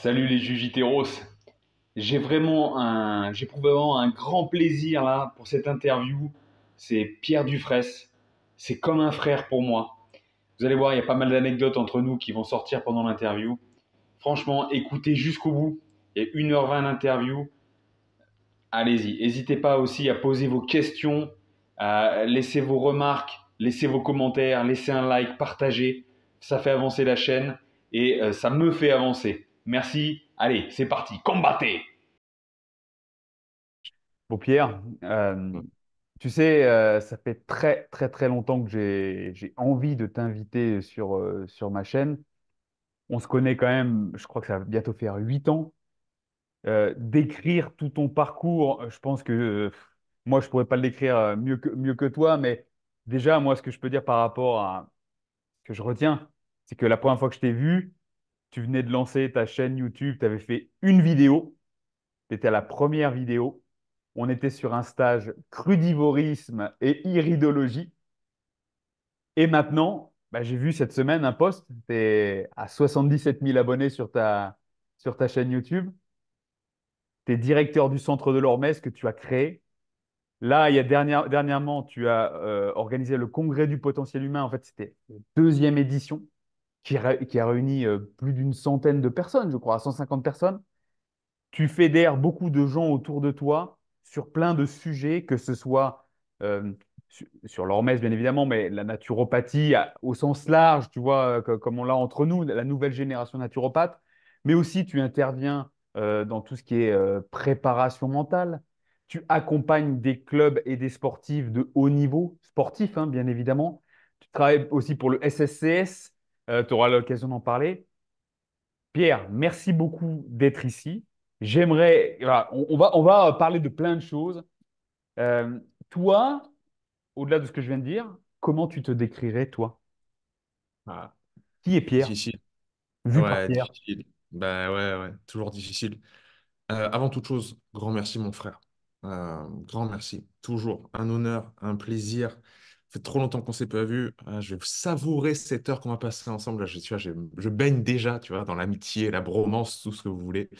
Salut les Jujiteros. J'éprouve vraiment un grand plaisir là pour cette interview. C'est Pierre Dufraisse. C'est comme un frère pour moi. Vous allez voir, il y a pas mal d'anecdotes entre nous qui vont sortir pendant l'interview. Franchement, écoutez jusqu'au bout. Il y a 1h20 d'interview. Allez-y. N'hésitez pas aussi à poser vos questions, à laisser vos remarques, laisser vos commentaires, laisser un like, partager. Ça fait avancer la chaîne et ça me fait avancer. Merci. Allez, c'est parti. Combattez! Bon, Pierre, tu sais, ça fait très très très longtemps que j'ai envie de t'inviter sur ma chaîne. On se connaît quand même, je crois que ça va bientôt faire 8 ans. D'écrire tout ton parcours, je pense que moi, je pourrais pas l'écrire mieux que toi, mais déjà, moi, ce que je peux dire par rapport à ce que je retiens, c'est que la première fois que je t'ai vu, tu venais de lancer ta chaîne YouTube, tu avais fait une vidéo. Tu étais à la première vidéo. On était sur un stage crudivorisme et iridologie. Et maintenant, bah, j'ai vu cette semaine un post. Tu es à 77 000 abonnés sur ta chaîne YouTube. Tu es directeur du centre de l'Ormez que tu as créé. Là, dernièrement, tu as organisé le congrès du potentiel humain. En fait, c'était la deuxième édition qui a réuni plus d'une centaine de personnes, je crois, 150 personnes. Tu fédères beaucoup de gens autour de toi sur plein de sujets, que ce soit sur l'hormèse, bien évidemment, mais la naturopathie au sens large, tu vois, comme on l'a entre nous, la nouvelle génération naturopathe, mais aussi tu interviens dans tout ce qui est préparation mentale. Tu accompagnes des clubs et des sportifs de haut niveau, sportifs, hein, bien évidemment. Tu travailles aussi pour le SSCS, tu auras l'occasion d'en parler. Pierre, merci beaucoup d'être ici. Voilà, on va parler de plein de choses. Euh, Toi, au-delà de ce que je viens de dire, comment tu te décrirais, toi? Ah, Qui est Pierre, difficile. vu par Ouais, Pierre? difficile. Bah ouais, ouais, toujours difficile. Avant toute chose, grand merci mon frère. Grand merci. Toujours un honneur, un plaisir. Ça fait trop longtemps qu'on s'est pas vu. Je vais savourer cette heure qu'on va passer ensemble. Là, tu vois, je baigne déjà, tu vois, dans l'amitié, la bromance, tout ce que vous voulez.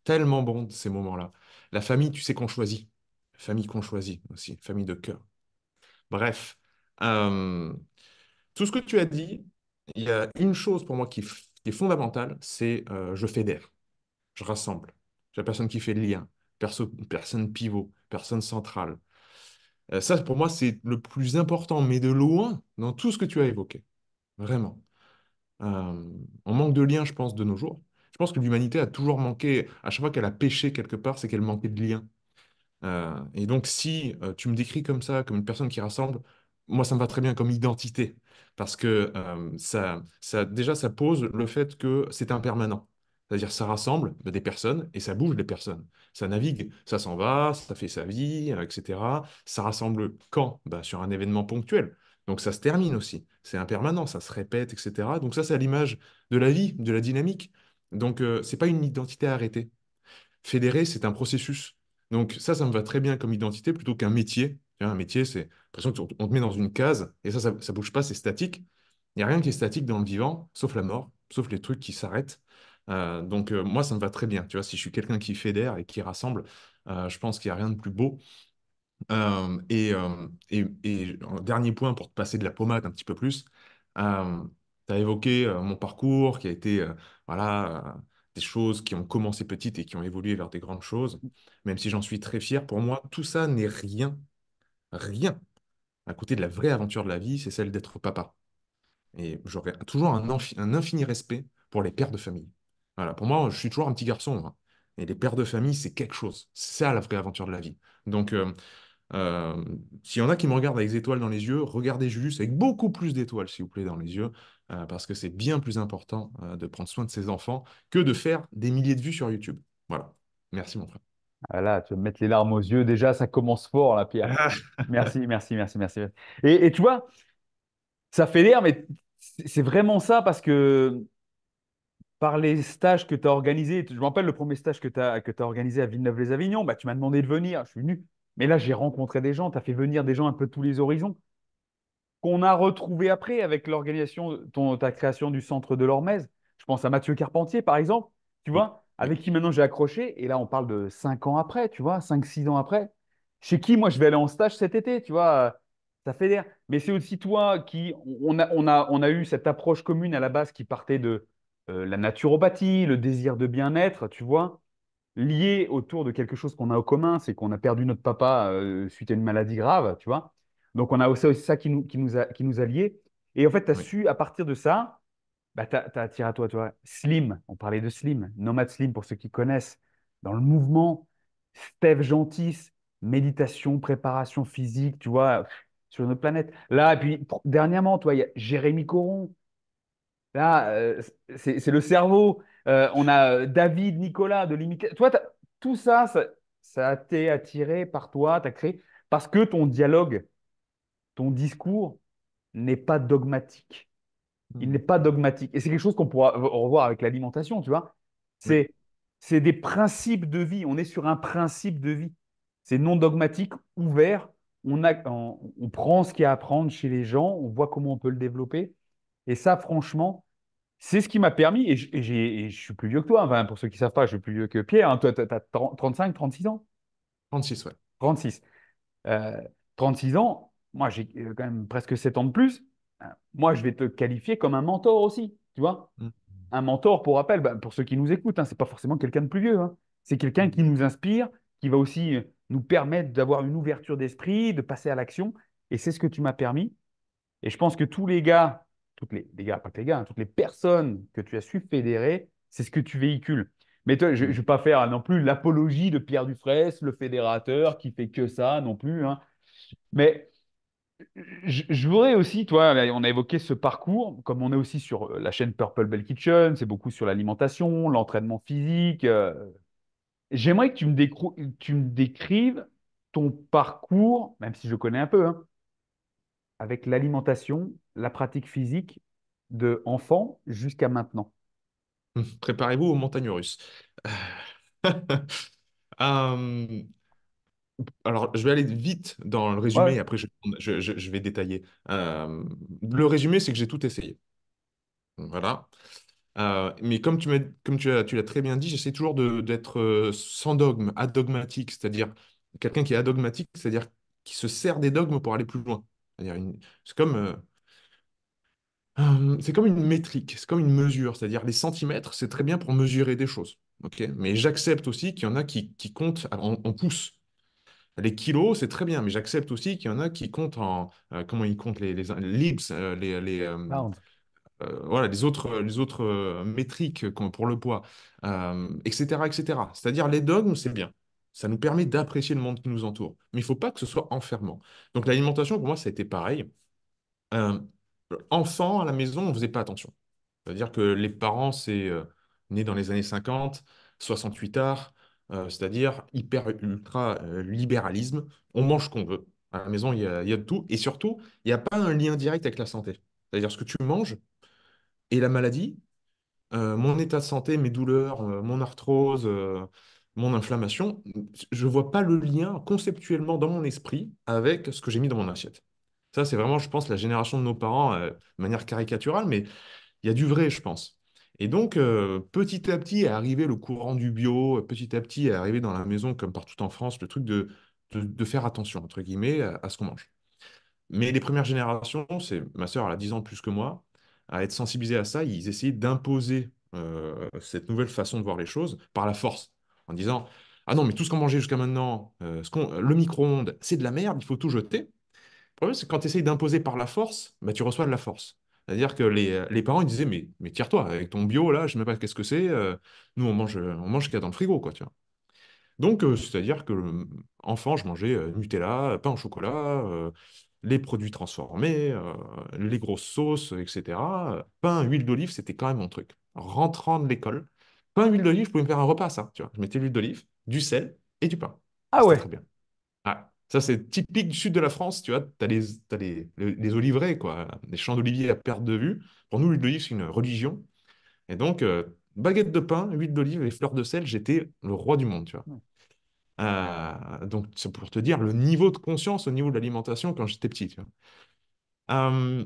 Tellement bon ces moments-là. La famille, tu sais qu'on choisit. Famille qu'on choisit aussi, famille de cœur. Bref, euh, tout ce que tu as dit, il y a une chose pour moi qui est fondamentale, c'est je fédère, je rassemble. J'ai la personne qui fait le lien, personne pivot, personne centrale. Ça, pour moi, c'est le plus important, mais de loin, dans tout ce que tu as évoqué. Vraiment. On manque de lien, je pense, de nos jours. Je pense que l'humanité a toujours manqué, à chaque fois qu'elle a péché quelque part, c'est qu'elle manquait de lien. Et donc, si tu me décris comme ça, comme une personne qui rassemble, moi, ça me va très bien comme identité. Parce que déjà, ça pose le fait que c'est impermanent. C'est-à-dire, ça rassemble des personnes et ça bouge des personnes. Ça navigue, ça s'en va, ça fait sa vie, etc. Ça rassemble quand? Bah, sur un événement ponctuel. Donc, ça se termine aussi. C'est impermanent, ça se répète, etc. Donc, ça, c'est à l'image de la vie, de la dynamique. Donc, c'est pas une identité arrêtée. Fédérer, c'est un processus. Donc ça me va très bien comme identité plutôt qu'un métier. Tu vois, un métier, c'est l'impression qu'on te met dans une case et ça bouge pas, c'est statique. Il n'y a rien qui est statique dans le vivant, sauf la mort, sauf les trucs qui s'arrêtent. Donc moi, ça me va très bien. Tu vois, si je suis quelqu'un qui fédère et qui rassemble, je pense qu'il n'y a rien de plus beau. Et un dernier point pour te passer de la pommade un petit peu plus, tu as évoqué mon parcours qui a été voilà, des choses qui ont commencé petites et qui ont évolué vers des grandes choses. Même si j'en suis très fier, pour moi, tout ça n'est rien, rien à côté de la vraie aventure de la vie, c'est celle d'être papa. Et j'aurai toujours un infini respect pour les pères de famille. Voilà, pour moi, je suis toujours un petit garçon, hein. Et les pères de famille, c'est quelque chose. C'est ça la vraie aventure de la vie. Donc, euh, s'il y en a qui me regardent avec des étoiles dans les yeux, regardez juste avec beaucoup plus d'étoiles, s'il vous plaît, dans les yeux, parce que c'est bien plus important de prendre soin de ses enfants que de faire des milliers de vues sur YouTube. Voilà. Merci, mon frère. Voilà, tu vas me mettre les larmes aux yeux. Déjà, ça commence fort, là, Pierre. Merci, merci, merci, merci. Et tu vois, ça fait l'air, mais c'est vraiment ça parce que par les stages que tu as organisés, je me rappelle le premier stage que tu organisé à Villeneuve-les-Avignon, bah, tu m'as demandé de venir, je suis venu. Mais là, j'ai rencontré des gens, tu as fait venir des gens un peu de tous les horizons, qu'on a retrouvés après avec l'organisation, ta création du centre de l'Ormez. Je pense à Mathieu Carpentier, par exemple. Tu Oui. vois, Oui, avec qui maintenant j'ai accroché, et là on parle de 5 ans après, tu vois, 5 6 ans après, chez qui moi je vais aller en stage cet été, tu vois, ça fédère. Mais c'est aussi toi qui, on a eu cette approche commune à la base qui partait de la naturopathie, le désir de bien-être, tu vois, lié autour de quelque chose qu'on a en commun, c'est qu'on a perdu notre papa suite à une maladie grave, tu vois. Donc on a aussi ça qui nous a liés. Et en fait, tu as oui, su, à partir de ça, bah, t'as attiré à toi, tu vois. Slim, on parlait de Slim, Nomad Slim pour ceux qui connaissent, dans le mouvement, Steve Gentis, méditation, préparation physique, tu vois, sur notre planète. Là, et puis dernièrement, toi, il y a Jérémy Coron. Là, c'est le cerveau. On a David, Nicolas de Limité. Toi, tout ça, ça a été attiré par toi, tu as créé, parce que ton dialogue, ton discours n'est pas dogmatique. Il n'est mm, pas dogmatique. Et c'est quelque chose qu'on pourra revoir avec l'alimentation, tu vois. oui, C'est des principes de vie. On est sur un principe de vie. C'est non dogmatique, ouvert. On prend ce qu'il y a à prendre chez les gens, on voit comment on peut le développer. Et ça, franchement, c'est ce qui m'a permis, et je suis plus vieux que toi, enfin, pour ceux qui ne savent pas, je suis plus vieux que Pierre, hein. Toi, tu as 35, 36 ans? 36, ouais. 36. Euh, 36 ans, moi j'ai quand même presque 7 ans de plus. Moi, je vais te qualifier comme un mentor aussi, tu vois. Mm, Un mentor, pour rappel, bah, pour ceux qui nous écoutent, hein, c'est pas forcément quelqu'un de plus vieux, hein. C'est quelqu'un mm, qui nous inspire, qui va aussi nous permettre d'avoir une ouverture d'esprit, de passer à l'action. Et c'est ce que tu m'as permis. Et je pense que tous les gars, les gars, pas que les gars, hein, toutes les personnes que tu as su fédérer, c'est ce que tu véhicules. Mais toi, je ne mm, vais pas faire non plus l'apologie de Pierre Dufraisse, le fédérateur qui fait que ça non plus, hein. Mais je voudrais aussi, toi, là, on a évoqué ce parcours, comme on est aussi sur la chaîne Purple Bell Kitchen, c'est beaucoup sur l'alimentation, l'entraînement physique. J'aimerais que tu me décrives ton parcours, même si je connais un peu, hein, avec l'alimentation, la pratique physique de enfant jusqu'à maintenant. mm. Préparez-vous aux montagnes russes. Euh, alors, je vais aller vite dans le Ouais, résumé et après je vais détailler. Le résumé, c'est que j'ai tout essayé. Voilà. Mais tu l'as très bien dit, j'essaie toujours d'être sans dogme, adogmatique, c'est-à-dire quelqu'un qui est adogmatique, c'est-à-dire qui se sert des dogmes pour aller plus loin. C'est-à-dire c'est comme une métrique, c'est comme une mesure, c'est-à-dire les centimètres, c'est très bien pour mesurer des choses. Ok. Mais j'accepte aussi qu'il y en a qui comptent en pouces. Les kilos, c'est très bien, mais j'accepte aussi qu'il y en a qui comptent comment ils comptent les libs, pound. voilà, les autres métriques pour le poids, etc., etc. C'est-à-dire les dogmes, c'est bien. Ça nous permet d'apprécier le monde qui nous entoure. Mais il ne faut pas que ce soit enfermant. Donc l'alimentation, pour moi, ça a été pareil. Euh, Enfant, à la maison, on ne faisait pas attention. C'est-à-dire que les parents, c'est né dans les années 50, 68 arts, c'est-à-dire hyper ultra libéralisme. On mange ce qu'on veut. À la maison, il y a de tout. Et surtout, il n'y a pas un lien direct avec la santé. C'est-à-dire ce que tu manges et la maladie, mon état de santé, mes douleurs, mon arthrose, mon inflammation, je ne vois pas le lien conceptuellement dans mon esprit avec ce que j'ai mis dans mon assiette. Ça, c'est vraiment, je pense, la génération de nos parents, de manière caricaturale, mais il y a du vrai, je pense. Et donc, petit à petit est arrivé le courant du bio, petit à petit est arrivé dans la maison, comme partout en France, le truc de faire attention, entre guillemets, à ce qu'on mange. Mais les premières générations, c'est ma sœur, elle a 10 ans de plus que moi, à être sensibilisée à ça, ils essayaient d'imposer cette nouvelle façon de voir les choses par la force, en disant, ah non, mais tout ce qu'on mangeait jusqu'à maintenant, le micro-ondes, c'est de la merde, il faut tout jeter. Le problème, c'est que quand tu essayes d'imposer par la force, bah, tu reçois de la force. C'est-à-dire que les parents, ils disaient, mais tire-toi, avec ton bio, là, je ne sais même pas qu'est-ce que c'est, nous, on mange ce qu'il y a dans le frigo, quoi, tu vois. Donc, c'est-à-dire que enfant, je mangeais Nutella, pain au chocolat, les produits transformés, les grosses sauces, etc. Pain, huile d'olive, c'était quand même mon truc. Rentrant de l'école, pain, huile d'olive, je pouvais me faire un repas, ça. Tu vois. Je mettais l'huile d'olive, du sel et du pain. Ah C'était ouais, très bien. Ah, ça, c'est typique du sud de la France, tu vois. T'as les oliveraies, quoi. Les champs d'oliviers à perte de vue. Pour nous, l'huile d'olive, c'est une religion. Et donc, baguette de pain, huile d'olive et fleur de sel, j'étais le roi du monde, tu vois. Donc, c'est pour te dire le niveau de conscience au niveau de l'alimentation quand j'étais petit. Tu vois. Euh,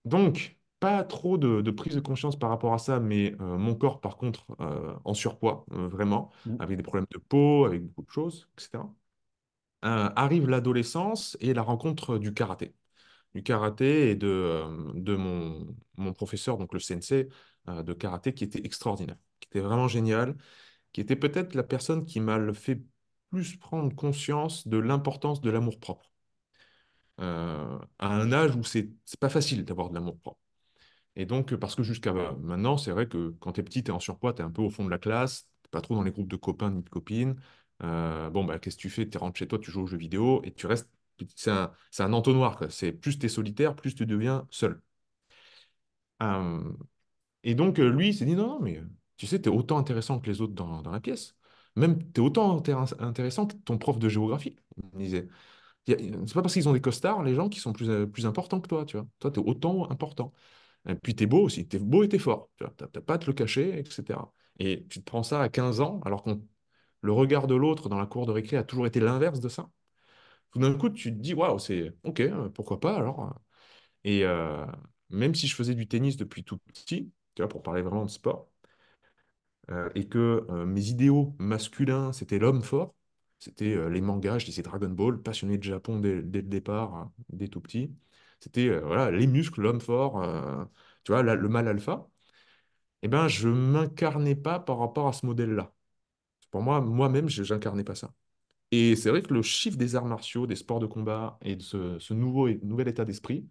donc, pas trop de prise de conscience par rapport à ça, mais mon corps, par contre, en surpoids, vraiment, Mhm. avec des problèmes de peau, avec beaucoup de choses, etc. Arrive l'adolescence et la rencontre du karaté. Du karaté et de mon professeur, donc le sensei de karaté, qui était extraordinaire, qui était vraiment génial, qui était peut-être la personne qui m'a le fait plus prendre conscience de l'importance de l'amour-propre. À un âge où c'est pas facile d'avoir de l'amour-propre. Et donc, parce que jusqu'à maintenant, c'est vrai que quand t'es petit, t'es en surpoids, t'es un peu au fond de la classe, t'es pas trop dans les groupes de copains ni de copines. Bon, bah, qu'est-ce que tu fais? Tu rentres chez toi, tu joues aux jeux vidéo et tu restes. C'est un entonnoir, quoi. C'est plus t'es solitaire, plus tu deviens seul. Euh, et donc, lui, il s'est dit non, non, mais tu sais, t'es autant intéressant que les autres dans la pièce. Même, t'es autant intéressant que ton prof de géographie. Il me disait. C'est pas parce qu'ils ont des costards, les gens, qui sont plus importants que toi, tu vois. Toi, t'es autant important. Et puis, t'es beau aussi. T'es beau et t'es fort. Tu vois. T'as pas à te le cacher, etc. Et tu te prends ça à 15 ans, alors que le regard de l'autre dans la cour de récré a toujours été l'inverse de ça. Tout d'un coup, tu te dis, waouh, c'est OK, pourquoi pas alors. Et même si je faisais du tennis depuis tout petit, tu vois, pour parler vraiment de sport, et que mes idéaux masculins, c'était l'homme fort, c'était les mangas, je lisais Dragon Ball, passionné de Japon dès le départ, hein, dès tout petit. C'était voilà, les muscles, l'homme fort, tu vois, le mâle alpha. Eh ben, je m'incarnais pas par rapport à ce modèle-là. Pour moi, moi-même, je n'incarnais pas ça. Et c'est vrai que le chiffre des arts martiaux, des sports de combat et de ce nouvel état d'esprit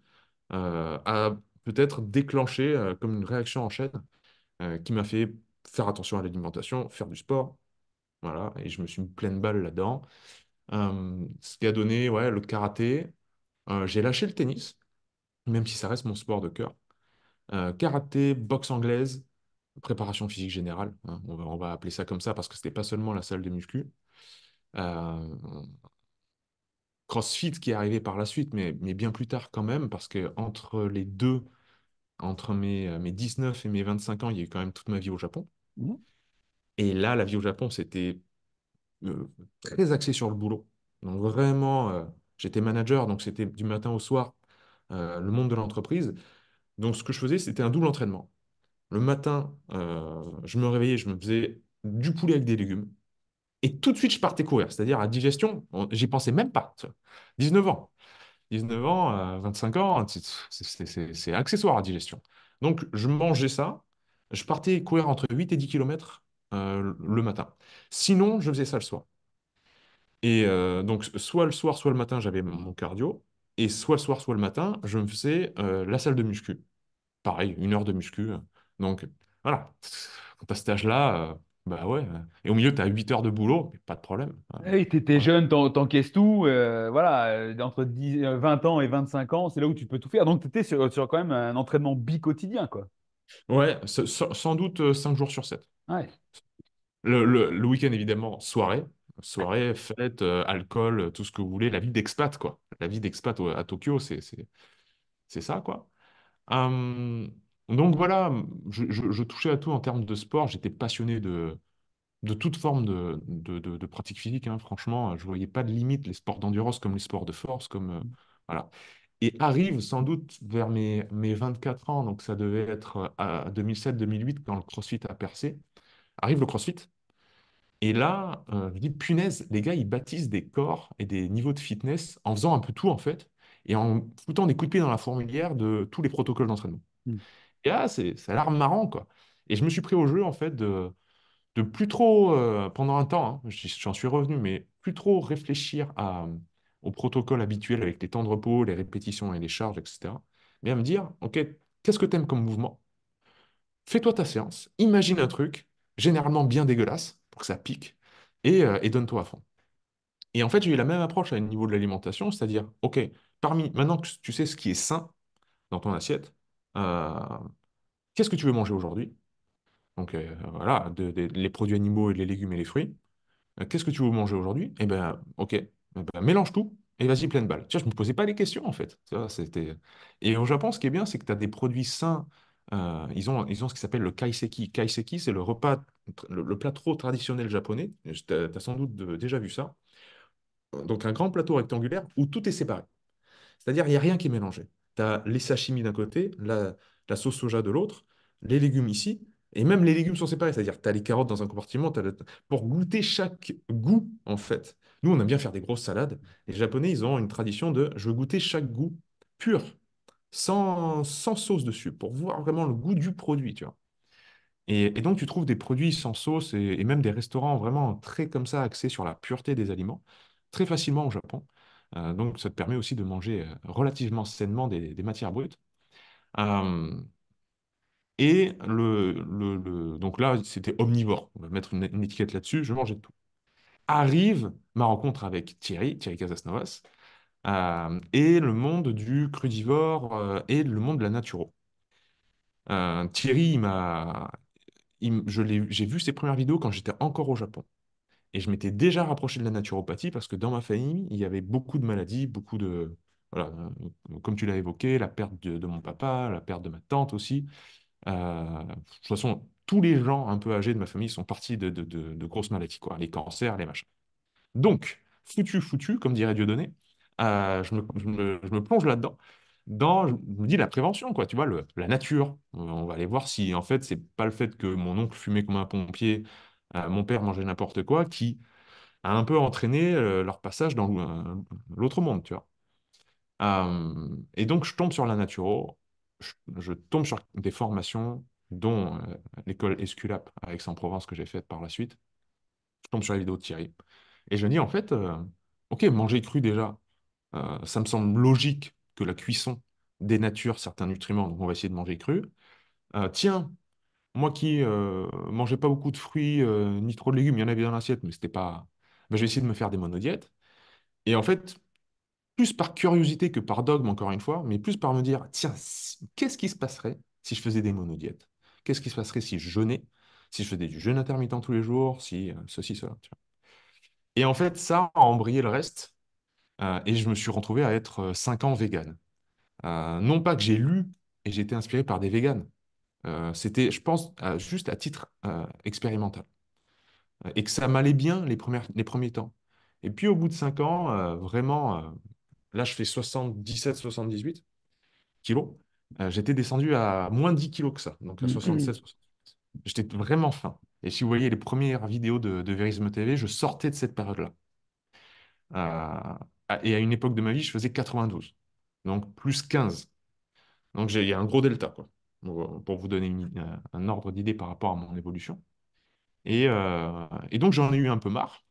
a peut-être déclenché comme une réaction en chaîne qui m'a fait faire attention à l'alimentation, faire du sport. Voilà, et je me suis mis pleine balle là-dedans. Ce qui a donné ouais, le karaté. J'ai lâché le tennis, même si ça reste mon sport de cœur. Karaté, boxe anglaise, préparation physique générale, hein, on va appeler ça comme ça parce que c'était pas seulement la salle de muscu. Euh, CrossFit qui est arrivé par la suite, mais bien plus tard quand même, parce que entre les deux, entre mes 19 et mes 25 ans, il y a eu quand même toute ma vie au Japon. Mhm. Et là, la vie au Japon, c'était très axé sur le boulot. Donc vraiment, j'étais manager, donc c'était du matin au soir, le monde de l'entreprise. Donc ce que je faisais, c'était un double entraînement. Le matin, je me réveillais, je me faisais du poulet avec des légumes. Et tout de suite, je partais courir. C'est-à-dire à digestion, j'y pensais même pas. Tu vois. 19 ans. 19 ans, 25 ans, c'est accessoire à digestion. Donc, je mangeais ça. Je partais courir entre 8 et 10 km le matin. Sinon, je faisais ça le soir. Et donc, soit le soir, soit le matin, j'avais mon cardio. Et soit le soir, soit le matin, je me faisais la salle de muscu. Pareil, 1 heure de muscu. Donc, voilà. Quand tu as cet âge-là, bah ouais. Et au milieu, tu as 8 heures de boulot, mais pas de problème. Hey, t'es Voilà. jeune, t'encaisses tout. Voilà, entre 10, 20 ans et 25 ans, c'est là où tu peux tout faire. Donc, tu étais sur quand même un entraînement bi-quotidien, quoi. Ouais, sans doute 5 jours sur 7. Ouais. Le week-end, évidemment, soirée. Soirée, fête, alcool, tout ce que vous voulez. La vie d'expat, quoi. La vie d'expat à Tokyo, c'est ça, quoi. Hum, donc voilà, je touchais à tout en termes de sport. J'étais passionné de toute forme de pratique physique, hein. Franchement, je voyais pas de limite, les sports d'endurance comme les sports de force, comme, voilà. Et arrive sans doute vers mes 24 ans, donc ça devait être à 2007-2008 quand le CrossFit a percé. Arrive le CrossFit. Et là, je dis, punaise, les gars, ils bâtissent des corps et des niveaux de fitness en faisant un peu tout, en fait, et en foutant des coups de pied dans la fourmilière de tous les protocoles d'entraînement. Mm. Et là, ça a l'air marrant, quoi. Et je me suis pris au jeu, en fait, de plus trop, pendant un temps, hein, j'en suis revenu, mais plus trop réfléchir au protocole habituel avec les temps de repos, les répétitions et les charges, etc. Mais à me dire, OK, qu'est-ce que tu aimes comme mouvement? Fais-toi ta séance, imagine un truc, généralement bien dégueulasse, pour que ça pique, et donne-toi à fond. Et en fait, j'ai eu la même approche au niveau de l'alimentation, c'est-à-dire, OK, maintenant que tu sais ce qui est sain dans ton assiette, euh, qu'est-ce que tu veux manger aujourd'hui? Donc voilà, les produits animaux et les légumes et les fruits. Qu'est-ce que tu veux manger aujourd'hui? Eh ben, OK, eh ben, mélange tout et vas-y, pleine balle. Tu vois, je ne me posais pas les questions en fait. Tu vois, c'était... Et au Japon, ce qui est bien, c'est que tu as des produits sains. Ils ont ce qui s'appelle le kaiseki. Kaiseki, c'est le repas, le plat trop traditionnel japonais. Tu as sans doute déjà vu ça. Donc, un grand plateau rectangulaire où tout est séparé. C'est-à-dire, il n'y a rien qui est mélangé. Tu as les sashimi d'un côté, la la sauce soja de l'autre, les légumes ici, et même les légumes sont séparés, c'est-à-dire tu as les carottes dans un compartiment, pour goûter chaque goût, en fait. Nous, on aime bien faire des grosses salades. Les Japonais, ils ont une tradition de je veux goûter chaque goût pur, sans sauce dessus, pour voir vraiment le goût du produit, tu vois. Et donc, tu trouves des produits sans sauce et même des restaurants vraiment très comme ça, axés sur la pureté des aliments, très facilement au Japon. Donc, ça te permet aussi de manger relativement sainement des matières brutes. Euh, donc là, c'était omnivore. On va mettre une étiquette là-dessus, je mangeais de tout. Arrive ma rencontre avec Thierry Casasnovas, et le monde du crudivore et le monde de la naturo. Thierry, j'ai vu ses premières vidéos quand j'étais encore au Japon. Et je m'étais déjà rapproché de la naturopathie parce que dans ma famille, il y avait beaucoup de maladies, beaucoup de... Voilà, comme tu l'as évoqué, la perte de mon papa, la perte de ma tante aussi. De toute façon, tous les gens un peu âgés de ma famille sont partis de grosses maladies, quoi. Les cancers, les machins. Donc, foutu, comme dirait Dieudonné, je me plonge là-dedans. Je me dis la prévention, quoi, tu vois, la nature. On va aller voir si, en fait, c'est pas le fait que mon oncle fumait comme un pompier, mon père mangeait n'importe quoi, qui a un peu entraîné leur passage dans l'autre monde, tu vois. Et donc, je tombe sur la naturo, je tombe sur des formations, dont l'école Esculape à Aix-en-Provence que j'ai faite par la suite. Je tombe sur la vidéo de Thierry. Et je me dis, en fait, ok, manger cru déjà, ça me semble logique que la cuisson dénature certains nutriments, donc on va essayer de manger cru. Tiens, moi qui mangeais pas beaucoup de fruits, ni trop de légumes, il y en avait dans l'assiette, mais c'était pas. Ben, je vais essayer de me faire des monodiètes. Et en fait, plus par curiosité que par dogme, encore une fois, mais plus par me dire, tiens, qu'est-ce qui se passerait si je faisais des monodiètes? Qu'est-ce qui se passerait si je jeûnais? Si je faisais du jeûne intermittent tous les jours? Si ceci, cela. Tu vois. Et en fait, ça a embrayé le reste. Et je me suis retrouvé à être 5 ans vegan. Non pas que j'ai lu et j'ai été inspiré par des véganes. C'était, je pense, juste à titre expérimental. Et que ça m'allait bien les premiers temps. Et puis au bout de 5 ans, vraiment, là je fais 77-78 kilos. J'étais descendu à moins 10 kilos que ça, donc à 67. J'étais vraiment faim. Et si vous voyez les premières vidéos de Verisme TV, je sortais de cette période-là. Et à une époque de ma vie, je faisais 92. Donc plus 15. Donc il y a un gros delta, quoi, pour vous donner un ordre d'idée par rapport à mon évolution. Et donc j'en ai eu un peu marre.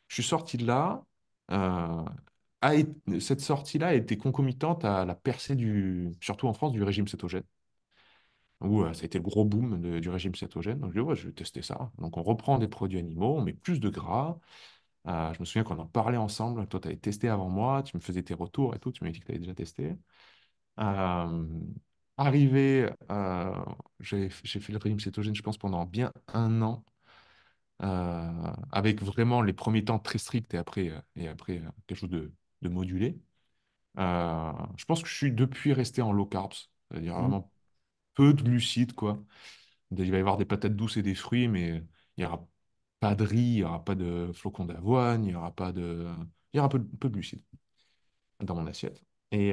Je suis sorti de là. euh, Cette sortie-là a été concomitante à la percée surtout en France, du régime cétogène, où ça a été le gros boom du régime cétogène. Donc je dis, ouais, je vais tester ça. Donc on reprend des produits animaux, on met plus de gras. Je me souviens qu'on en parlait ensemble. Toi, tu avais testé avant moi, tu me faisais tes retours et tout, tu m'as dit que tu avais déjà testé. Euh, Arrivé, j'ai fait le régime cétogène, je pense, pendant bien un an, avec vraiment les premiers temps très stricts et après quelque chose de modulé. Je pense que je suis depuis resté en low carbs, c'est-à-dire vraiment peu de glucides, quoi. Il va y avoir des patates douces et des fruits, mais il n'y aura pas de riz, il n'y aura pas de flocons d'avoine, il y aura pas de... Il y aura peu de glucides dans mon assiette. Et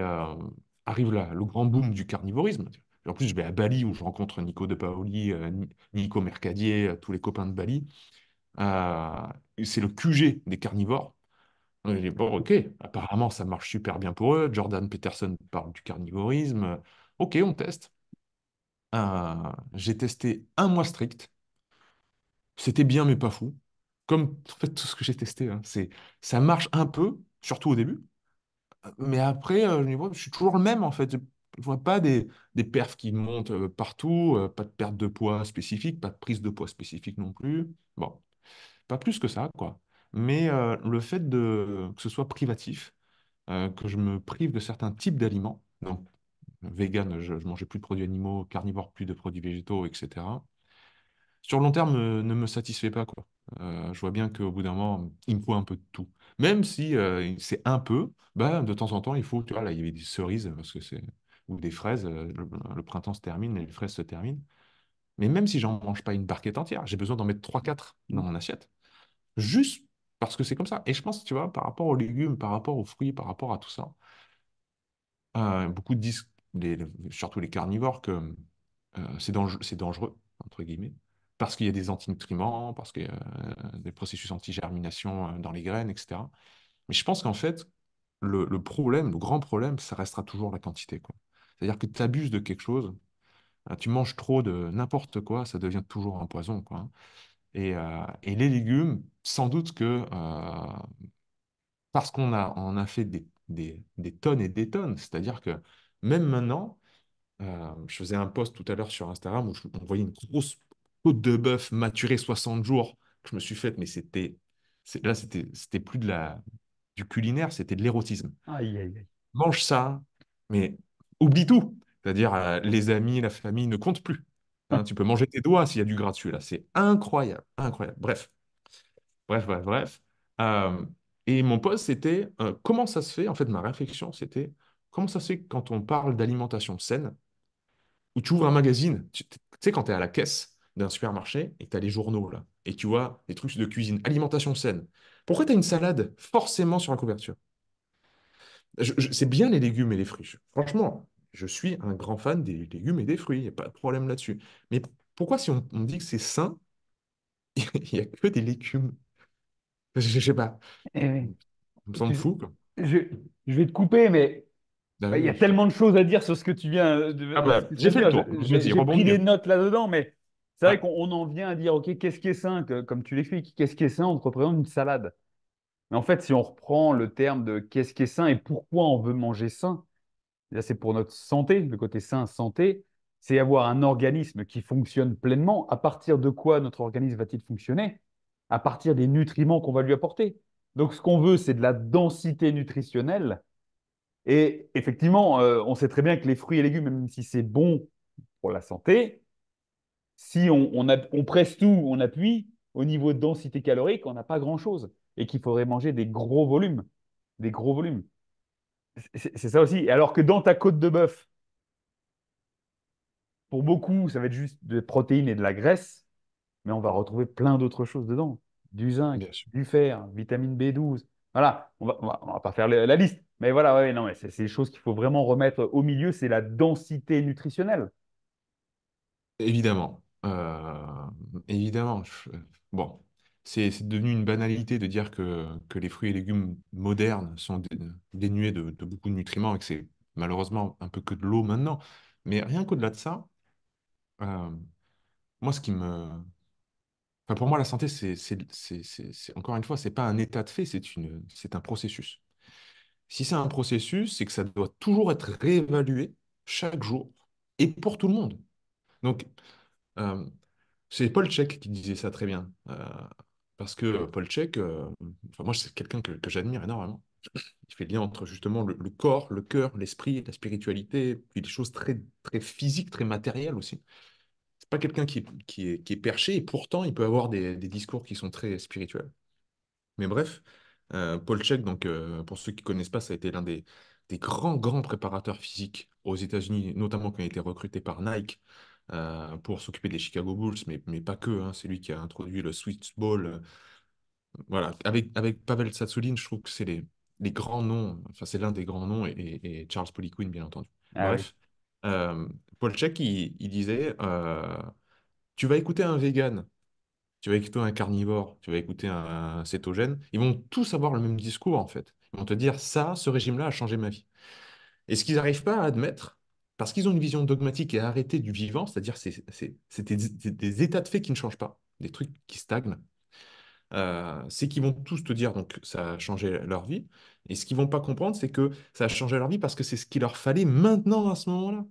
arrive là, le grand boom du carnivorisme. En plus, je vais à Bali où je rencontre Nico De Paoli, Nico Mercadier, tous les copains de Bali. Euh, c'est le QG des carnivores. On dit, bon, ok, apparemment ça marche super bien pour eux. Jordan Peterson parle du carnivorisme. Ok, on teste. J'ai testé un mois strict. C'était bien, mais pas fou. Comme en fait, tout ce que j'ai testé, hein. Ça marche un peu, surtout au début. Mais après, je suis toujours le même, en fait. Je ne vois pas des perfs qui montent partout, pas de perte de poids spécifique, pas de prise de poids spécifique non plus. Bon, pas plus que ça, quoi. Mais le fait que ce soit privatif, que je me prive de certains types d'aliments, donc vegan, je ne mangeais plus de produits animaux, carnivore, plus de produits végétaux, etc. Sur le long terme, ne me satisfait pas, quoi. Je vois bien qu'au bout d'un moment, il me faut un peu de tout. Même si c'est un peu, bah, de temps en temps, il faut, tu vois, là, il y avait des cerises, parce que ou des fraises, le printemps se termine et les fraises se terminent. Mais même si j'en mange pas une barquette entière, j'ai besoin d'en mettre trois quatre dans mon assiette. Juste parce que c'est comme ça. Et je pense, tu vois, par rapport aux légumes, par rapport aux fruits, par rapport à tout ça, beaucoup disent surtout les carnivores, que c'est dangereux, entre guillemets, parce qu'il y a des antinutriments, parce qu'il y a des processus anti-germination dans les graines, etc. Mais je pense qu'en fait, le problème, le grand problème, ça restera toujours la quantité, quoi. C'est-à-dire que tu abuses de quelque chose, tu manges trop de n'importe quoi, ça devient toujours un poison, quoi, hein. Et les légumes, sans doute que parce on a fait des tonnes et des tonnes, c'est-à-dire que même maintenant, je faisais un post tout à l'heure sur Instagram où on voyait une grosse côte de bœuf maturée 60 jours que je me suis faite, mais c'était plus du culinaire, c'était de l'érotisme. Aïe, aïe, aïe. Mange ça, mais oublie tout. C'est-à-dire, les amis, la famille ne comptent plus. Hein, tu peux manger tes doigts s'il y a du gratuit là. C'est incroyable, incroyable. Bref, bref, bref, bref. Euh, et mon post, c'était comment ça se fait, en fait, ma réflexion, c'était comment ça se fait que quand on parle d'alimentation saine, où tu ouvres un magazine, tu sais, quand tu es à la caisse d'un supermarché et que tu as les journaux là, et tu vois des trucs de cuisine, alimentation saine, pourquoi tu as une salade forcément sur la couverture? C'est bien les légumes et les fruits. Franchement, je suis un grand fan des légumes et des fruits, il n'y a pas de problème là-dessus. Mais pourquoi si on dit que c'est sain, il n'y a que des légumes? Je sais pas, Eh oui. ça me semble Tu- fou, quoi. je, je vais te couper, mais Ah bah, il y oui, a oui. tellement de choses à dire sur ce que tu viens Ah ce bah, que tu j'ai viens de fait le dire. tour. Vas-y, J'ai pris rebondis, des hein. notes là-dedans, mais c'est vrai Ouais, qu'on en vient à dire, OK, qu'est-ce qui est sain, comme tu l'expliques, qu'est-ce qui est sain, on te représente une salade. Mais en fait, si on reprend le terme de qu'est-ce qui est sain et pourquoi on veut manger sain, là, c'est pour notre santé, le côté sain, santé, c'est avoir un organisme qui fonctionne pleinement. À partir de quoi notre organisme va-t-il fonctionner? À partir des nutriments qu'on va lui apporter. Donc, ce qu'on veut, c'est de la densité nutritionnelle. Et effectivement, on sait très bien que les fruits et légumes, même si c'est bon pour la santé, si on presse tout, on appuie, au niveau de densité calorique, on n'a pas grand-chose. Et qu'il faudrait manger des gros volumes. Des gros volumes. C'est ça aussi. Alors que dans ta côte de bœuf, pour beaucoup, ça va être juste des protéines et de la graisse, mais on va retrouver plein d'autres choses dedans. Du zinc, bien sûr. du fer, vitamine B12. Voilà, on va pas faire la liste. Mais voilà, ouais, non, mais c'est des choses qu'il faut vraiment remettre au milieu, c'est la densité nutritionnelle. Évidemment. Évidemment. Bon, c'est devenu une banalité de dire que les fruits et légumes modernes sont dénués de beaucoup de nutriments et que c'est malheureusement un peu que de l'eau maintenant. Mais rien qu'au-delà de ça, euh, moi, ce qui me... Enfin, pour moi, la santé, encore une fois, c'est pas un état de fait, c'est un processus. Si c'est un processus, c'est que ça doit toujours être réévalué chaque jour et pour tout le monde. Donc, euh, c'est Paul Check qui disait ça très bien. Parce que Paul Check, enfin, moi, c'est quelqu'un que j'admire énormément. Il fait le lien entre justement le corps, le cœur, l'esprit, la spiritualité, puis des choses très, très physiques, très matérielles aussi. C'est pas quelqu'un qui est perché et pourtant il peut avoir des discours qui sont très spirituels. Mais bref, Paul Chek, donc, pour ceux qui ne connaissent pas, ça a été l'un des grands, grands préparateurs physiques aux États-Unis, notamment qui a été recruté par Nike pour s'occuper des Chicago Bulls, mais pas que, hein. C'est lui qui a introduit le Sweet Ball. Voilà, avec Pavel Tsatsouline, je trouve que c'est les grands noms, enfin c'est l'un des grands noms, et Charles Poliquin, bien entendu. Ah oui. Bref, Paul Chek, il disait, tu vas écouter un vegan, tu vas écouter un carnivore, tu vas écouter un cétogène, ils vont tous avoir le même discours en fait. Ils vont te dire ça, ce régime-là a changé ma vie. Et ce qu'ils n'arrivent pas à admettre, parce qu'ils ont une vision dogmatique et arrêtée du vivant, c'est-à-dire c'est des états de fait qui ne changent pas, des trucs qui stagnent, c'est qu'ils vont tous te dire donc ça a changé leur vie. Et ce qu'ils vont pas comprendre, c'est que ça a changé leur vie parce que c'est ce qu'il leur fallait maintenant à ce moment-là,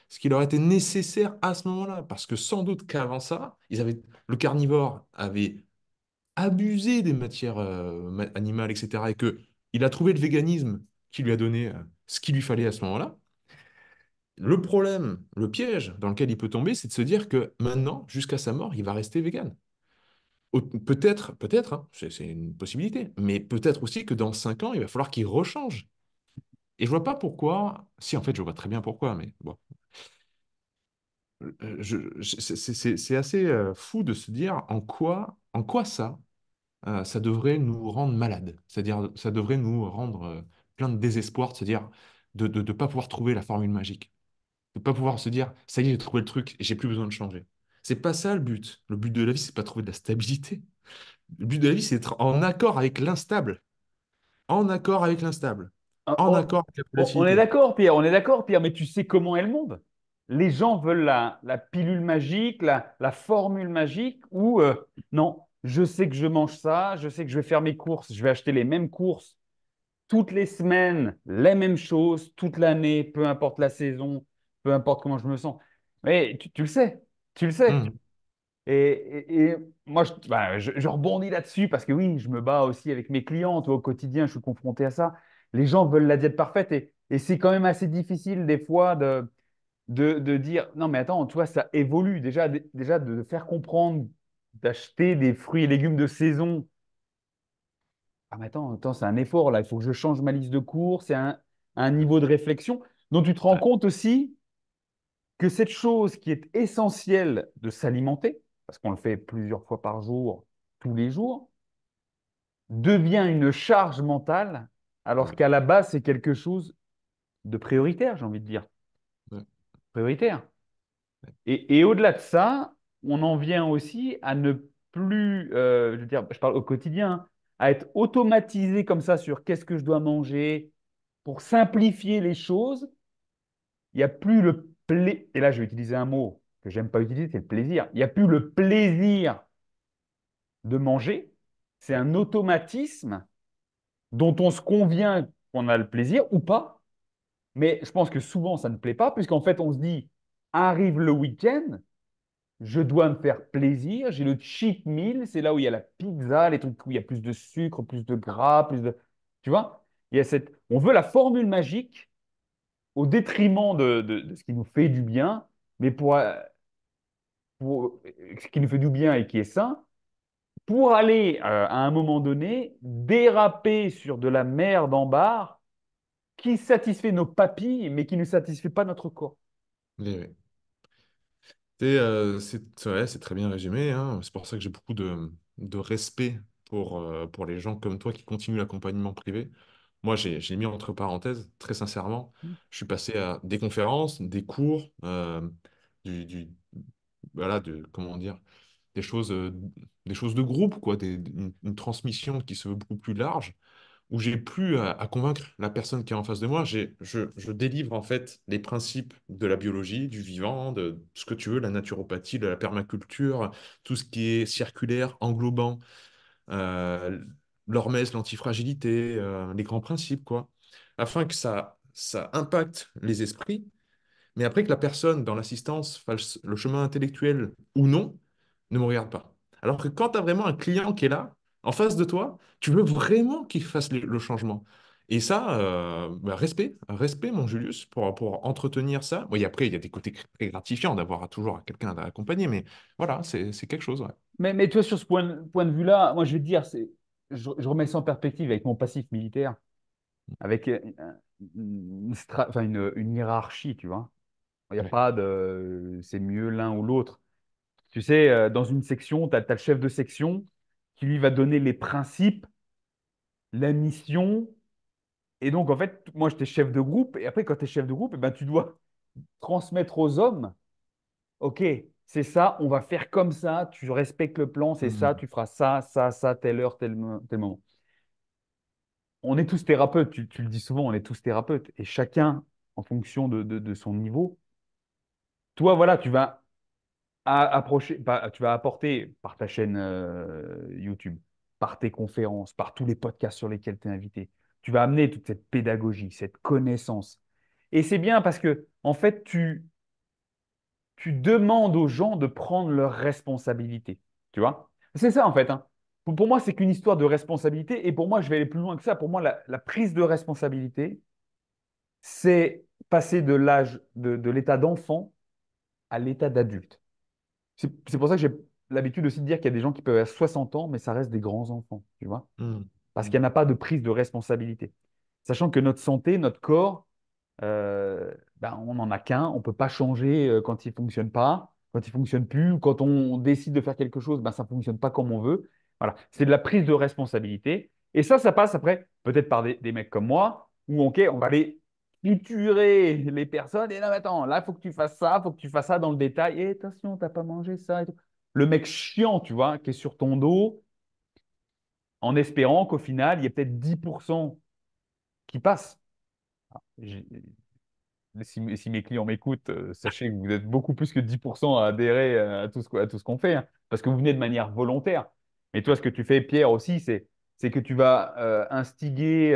ce qui leur était nécessaire à ce moment-là. Parce que sans doute qu'avant ça, le carnivore avait abusé des matières animales, etc. Et que il a trouvé le véganisme qui lui a donné ce qu'il lui fallait à ce moment-là. Le problème, le piège dans lequel il peut tomber, c'est de se dire que maintenant, jusqu'à sa mort, il va rester vegan. Peut-être, hein, c'est une possibilité, mais peut-être aussi que dans 5 ans, il va falloir qu'il rechange. Et je vois pas pourquoi, si en fait je vois très bien pourquoi, mais bon, c'est assez fou de se dire en quoi ça devrait nous rendre malades. C'est-à-dire, ça devrait nous rendre plein de désespoir, c'est-à-dire de ne pas pouvoir trouver la formule magique. De pas pouvoir se dire, ça y est, j'ai trouvé le truc et j'ai plus besoin de changer. C'est pas ça le but. Le but de la vie, c'est pas trouver de la stabilité. Le but de la vie, c'est d'être en accord avec l'instable. En accord avec l'instable. En On, accord avec la on est volatilité. d'accord, Pierre, on est d'accord, Pierre, mais tu sais comment est le monde. Les gens veulent la pilule magique, la formule magique, ou non, je sais que je mange ça, je sais que je vais faire mes courses, je vais acheter les mêmes courses toutes les semaines, les mêmes choses, toute l'année, peu importe la saison, peu importe comment je me sens. Mais tu le sais, tu le sais. Hmm. Et moi, je rebondis là-dessus parce que oui, je me bats aussi avec mes clients. Toi, au quotidien, je suis confronté à ça. Les gens veulent la diète parfaite et c'est quand même assez difficile des fois de dire non, mais attends, tu vois, ça évolue. Déjà de faire comprendre, d'acheter des fruits et légumes de saison. Ah, mais attends, c'est un effort là. Il faut que je change ma liste de courses. C'est un niveau de réflexion dont tu te rends Ouais, compte aussi que cette chose qui est essentielle de s'alimenter, parce qu'on le fait plusieurs fois par jour, tous les jours, devient une charge mentale, alors ouais, qu'à la base, c'est quelque chose de prioritaire, j'ai envie de dire. ouais, Prioritaire. Et au-delà de ça, on en vient aussi à ne plus, je veux dire, je parle au quotidien, hein, à être automatisé comme ça sur qu'est-ce que je dois manger pour simplifier les choses. Il n'y a plus le plaisir, et là je vais utiliser un mot que j'aime pas utiliser, c'est le plaisir. Il n'y a plus le plaisir de manger, c'est ouais. un automatisme dont on se convient qu'on a le plaisir ou pas, mais je pense que souvent ça ne plaît pas, puisqu'en fait on se dit, arrive le week-end, je dois me faire plaisir, j'ai le cheat meal, c'est là où il y a la pizza, les trucs où il y a plus de sucre, plus de gras, plus de... Tu vois? Il y a cette... On veut la formule magique au détriment de ce qui nous fait du bien, mais pour ce qui nous fait du bien et qui est sain, pour aller à un moment donné déraper sur de la merde en barre qui satisfait nos papilles, mais qui ne satisfait pas notre corps. Oui. Ouais, c'est très bien résumé, hein. C'est pour ça que j'ai beaucoup de respect pour les gens comme toi qui continuent l'accompagnement privé. Moi, j'ai mis entre parenthèses, très sincèrement, je suis passé à des conférences, des cours, du, du- voilà, comment dire, des choses, euh, des choses de groupe, quoi, une transmission qui se veut beaucoup plus large où j'ai plus à convaincre la personne qui est en face de moi. Je délivre en fait les principes de la biologie, du vivant, de ce que tu veux, la naturopathie, de la permaculture, tout ce qui est circulaire, englobant, euh, l'hormèse, l'antifragilité, les grands principes, quoi, afin que ça impacte les esprits mais après que la personne dans l'assistance fasse le chemin intellectuel ou non, ne me regarde pas. Alors que quand tu as vraiment un client qui est là, en face de toi, tu veux vraiment qu'il fasse le changement. Et ça, bah, respect, mon Julius, pour entretenir ça. Oui, après, il y a des côtés très gratifiants d'avoir toujours quelqu'un à accompagner, mais voilà, c'est quelque chose, ouais. Mais tu vois, sur ce point de vue-là, moi je vais te dire, je remets ça en perspective avec mon passif militaire, avec une hiérarchie, tu vois. Il n'y a Ouais. pas de c'est mieux l'un ou l'autre. Tu sais, dans une section, tu as le chef de section qui lui va donner les principes, la mission. Et donc, en fait, moi, j'étais chef de groupe. Et après, quand tu es chef de groupe, eh ben, tu dois transmettre aux hommes, OK, c'est ça, on va faire comme ça, tu respectes le plan, c'est ça, Mhm. tu feras ça, ça, ça, telle heure, tel moment. On est tous thérapeutes, tu le dis souvent, on est tous thérapeutes. Et chacun, en fonction de son niveau, toi, voilà, tu vas apporter par ta chaîne YouTube, par tes conférences, par tous les podcasts sur lesquels tu es invité. Tu vas amener toute cette pédagogie, cette connaissance. Et c'est bien parce que, en fait, tu demandes aux gens de prendre leurs responsabilités. Tu vois? C'est ça, en fait, hein. Pour moi, c'est qu'une histoire de responsabilité. Et pour moi, je vais aller plus loin que ça. Pour moi, la prise de responsabilité, c'est passer de l'âge de l'état d'enfant à l'état d'adulte. C'est pour ça que j'ai l'habitude aussi de dire qu'il y a des gens qui peuvent avoir 60 ans, mais ça reste des grands enfants, tu vois, Mhm. parce qu'il Mhm. n'y en a pas de prise de responsabilité. Sachant que notre santé, notre corps, ben, on n'en a qu'un, on ne peut pas changer quand il ne fonctionne pas, quand il ne fonctionne plus, ou quand on décide de faire quelque chose, ben, ça ne fonctionne pas comme on veut. Voilà, c'est de la prise de responsabilité. Et ça passe après, peut-être par des mecs comme moi, où OK, on va aller. triturer les personnes. Et là, attends, là, il faut que tu fasses ça, il faut que tu fasses ça dans le détail. Et attention, t'as pas mangé ça et tout. Le mec chiant, tu vois, qui est sur ton dos, en espérant qu'au final, il y ait peut-être 10% qui passent. J'ai- si mes clients m'écoutent, sachez que vous êtes beaucoup plus que 10% à adhérer à tout ce qu'on fait, hein, parce que vous venez de manière volontaire. Mais toi, ce que tu fais, Pierre, aussi, c'est que tu vas instiguer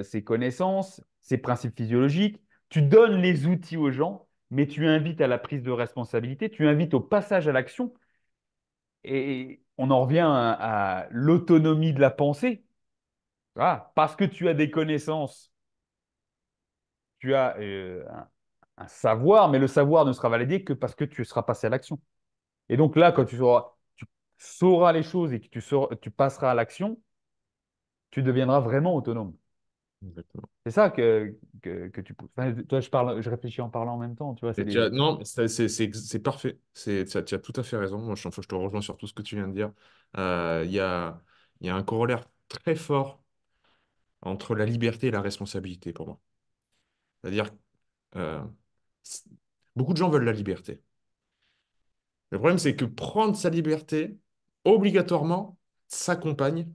ces connaissances, ces principes physiologiques, tu donnes les outils aux gens, mais tu invites à la prise de responsabilité, tu invites au passage à l'action, et on en revient à l'autonomie de la pensée. Voilà. Parce que tu as des connaissances, tu as un savoir, mais le savoir ne sera validé que parce que tu seras passé à l'action. Et donc là, quand tu sauras les choses et que tu passeras à l'action, tu deviendras vraiment autonome. Exactement. C'est ça que tu pousses. Enfin, toi, je réfléchis en parlant en même temps, tu vois, c'est des... Non, c'est parfait. Tu as tout à fait raison. Moi, je te rejoins sur tout ce que tu viens de dire. Il y a un corollaire très fort entre la liberté et la responsabilité pour moi. C'est-à-dire, euh, c- beaucoup de gens veulent la liberté. Le problème, c'est que prendre sa liberté, obligatoirement, s'accompagne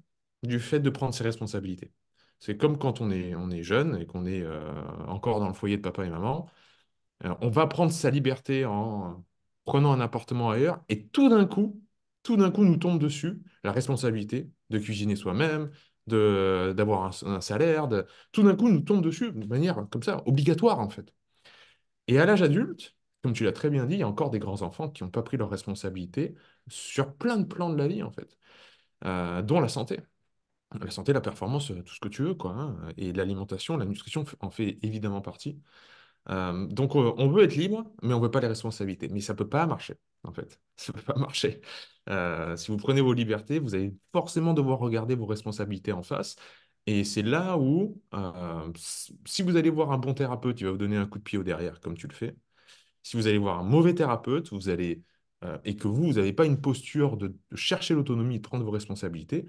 du fait de prendre ses responsabilités. C'est comme quand on est jeune et qu'on est encore dans le foyer de papa et maman. On va prendre sa liberté en prenant un appartement ailleurs et tout d'un coup, nous tombe dessus la responsabilité de cuisiner soi-même, d'avoir un salaire. Tout d'un coup, nous tombe dessus de manière comme ça, obligatoire en fait. Et à l'âge adulte, comme tu l'as très bien dit, il y a encore des grands-enfants qui n'ont pas pris leurs responsabilités sur plein de plans de la vie en fait, dont la santé. La santé, la performance, tout ce que tu veux, quoi, hein. Et l'alimentation, la nutrition en fait évidemment partie. Donc, on veut être libre, mais on veut pas les responsabilités. Mais ça peut pas marcher, en fait. Ça peut pas marcher. Si vous prenez vos libertés, vous allez forcément devoir regarder vos responsabilités en face. Et c'est là où, si vous allez voir un bon thérapeute, il va vous donner un coup de pied au derrière, comme tu le fais. Si vous allez voir un mauvais thérapeute, et que vous n'avez pas une posture de chercher l'autonomie et de prendre vos responsabilités,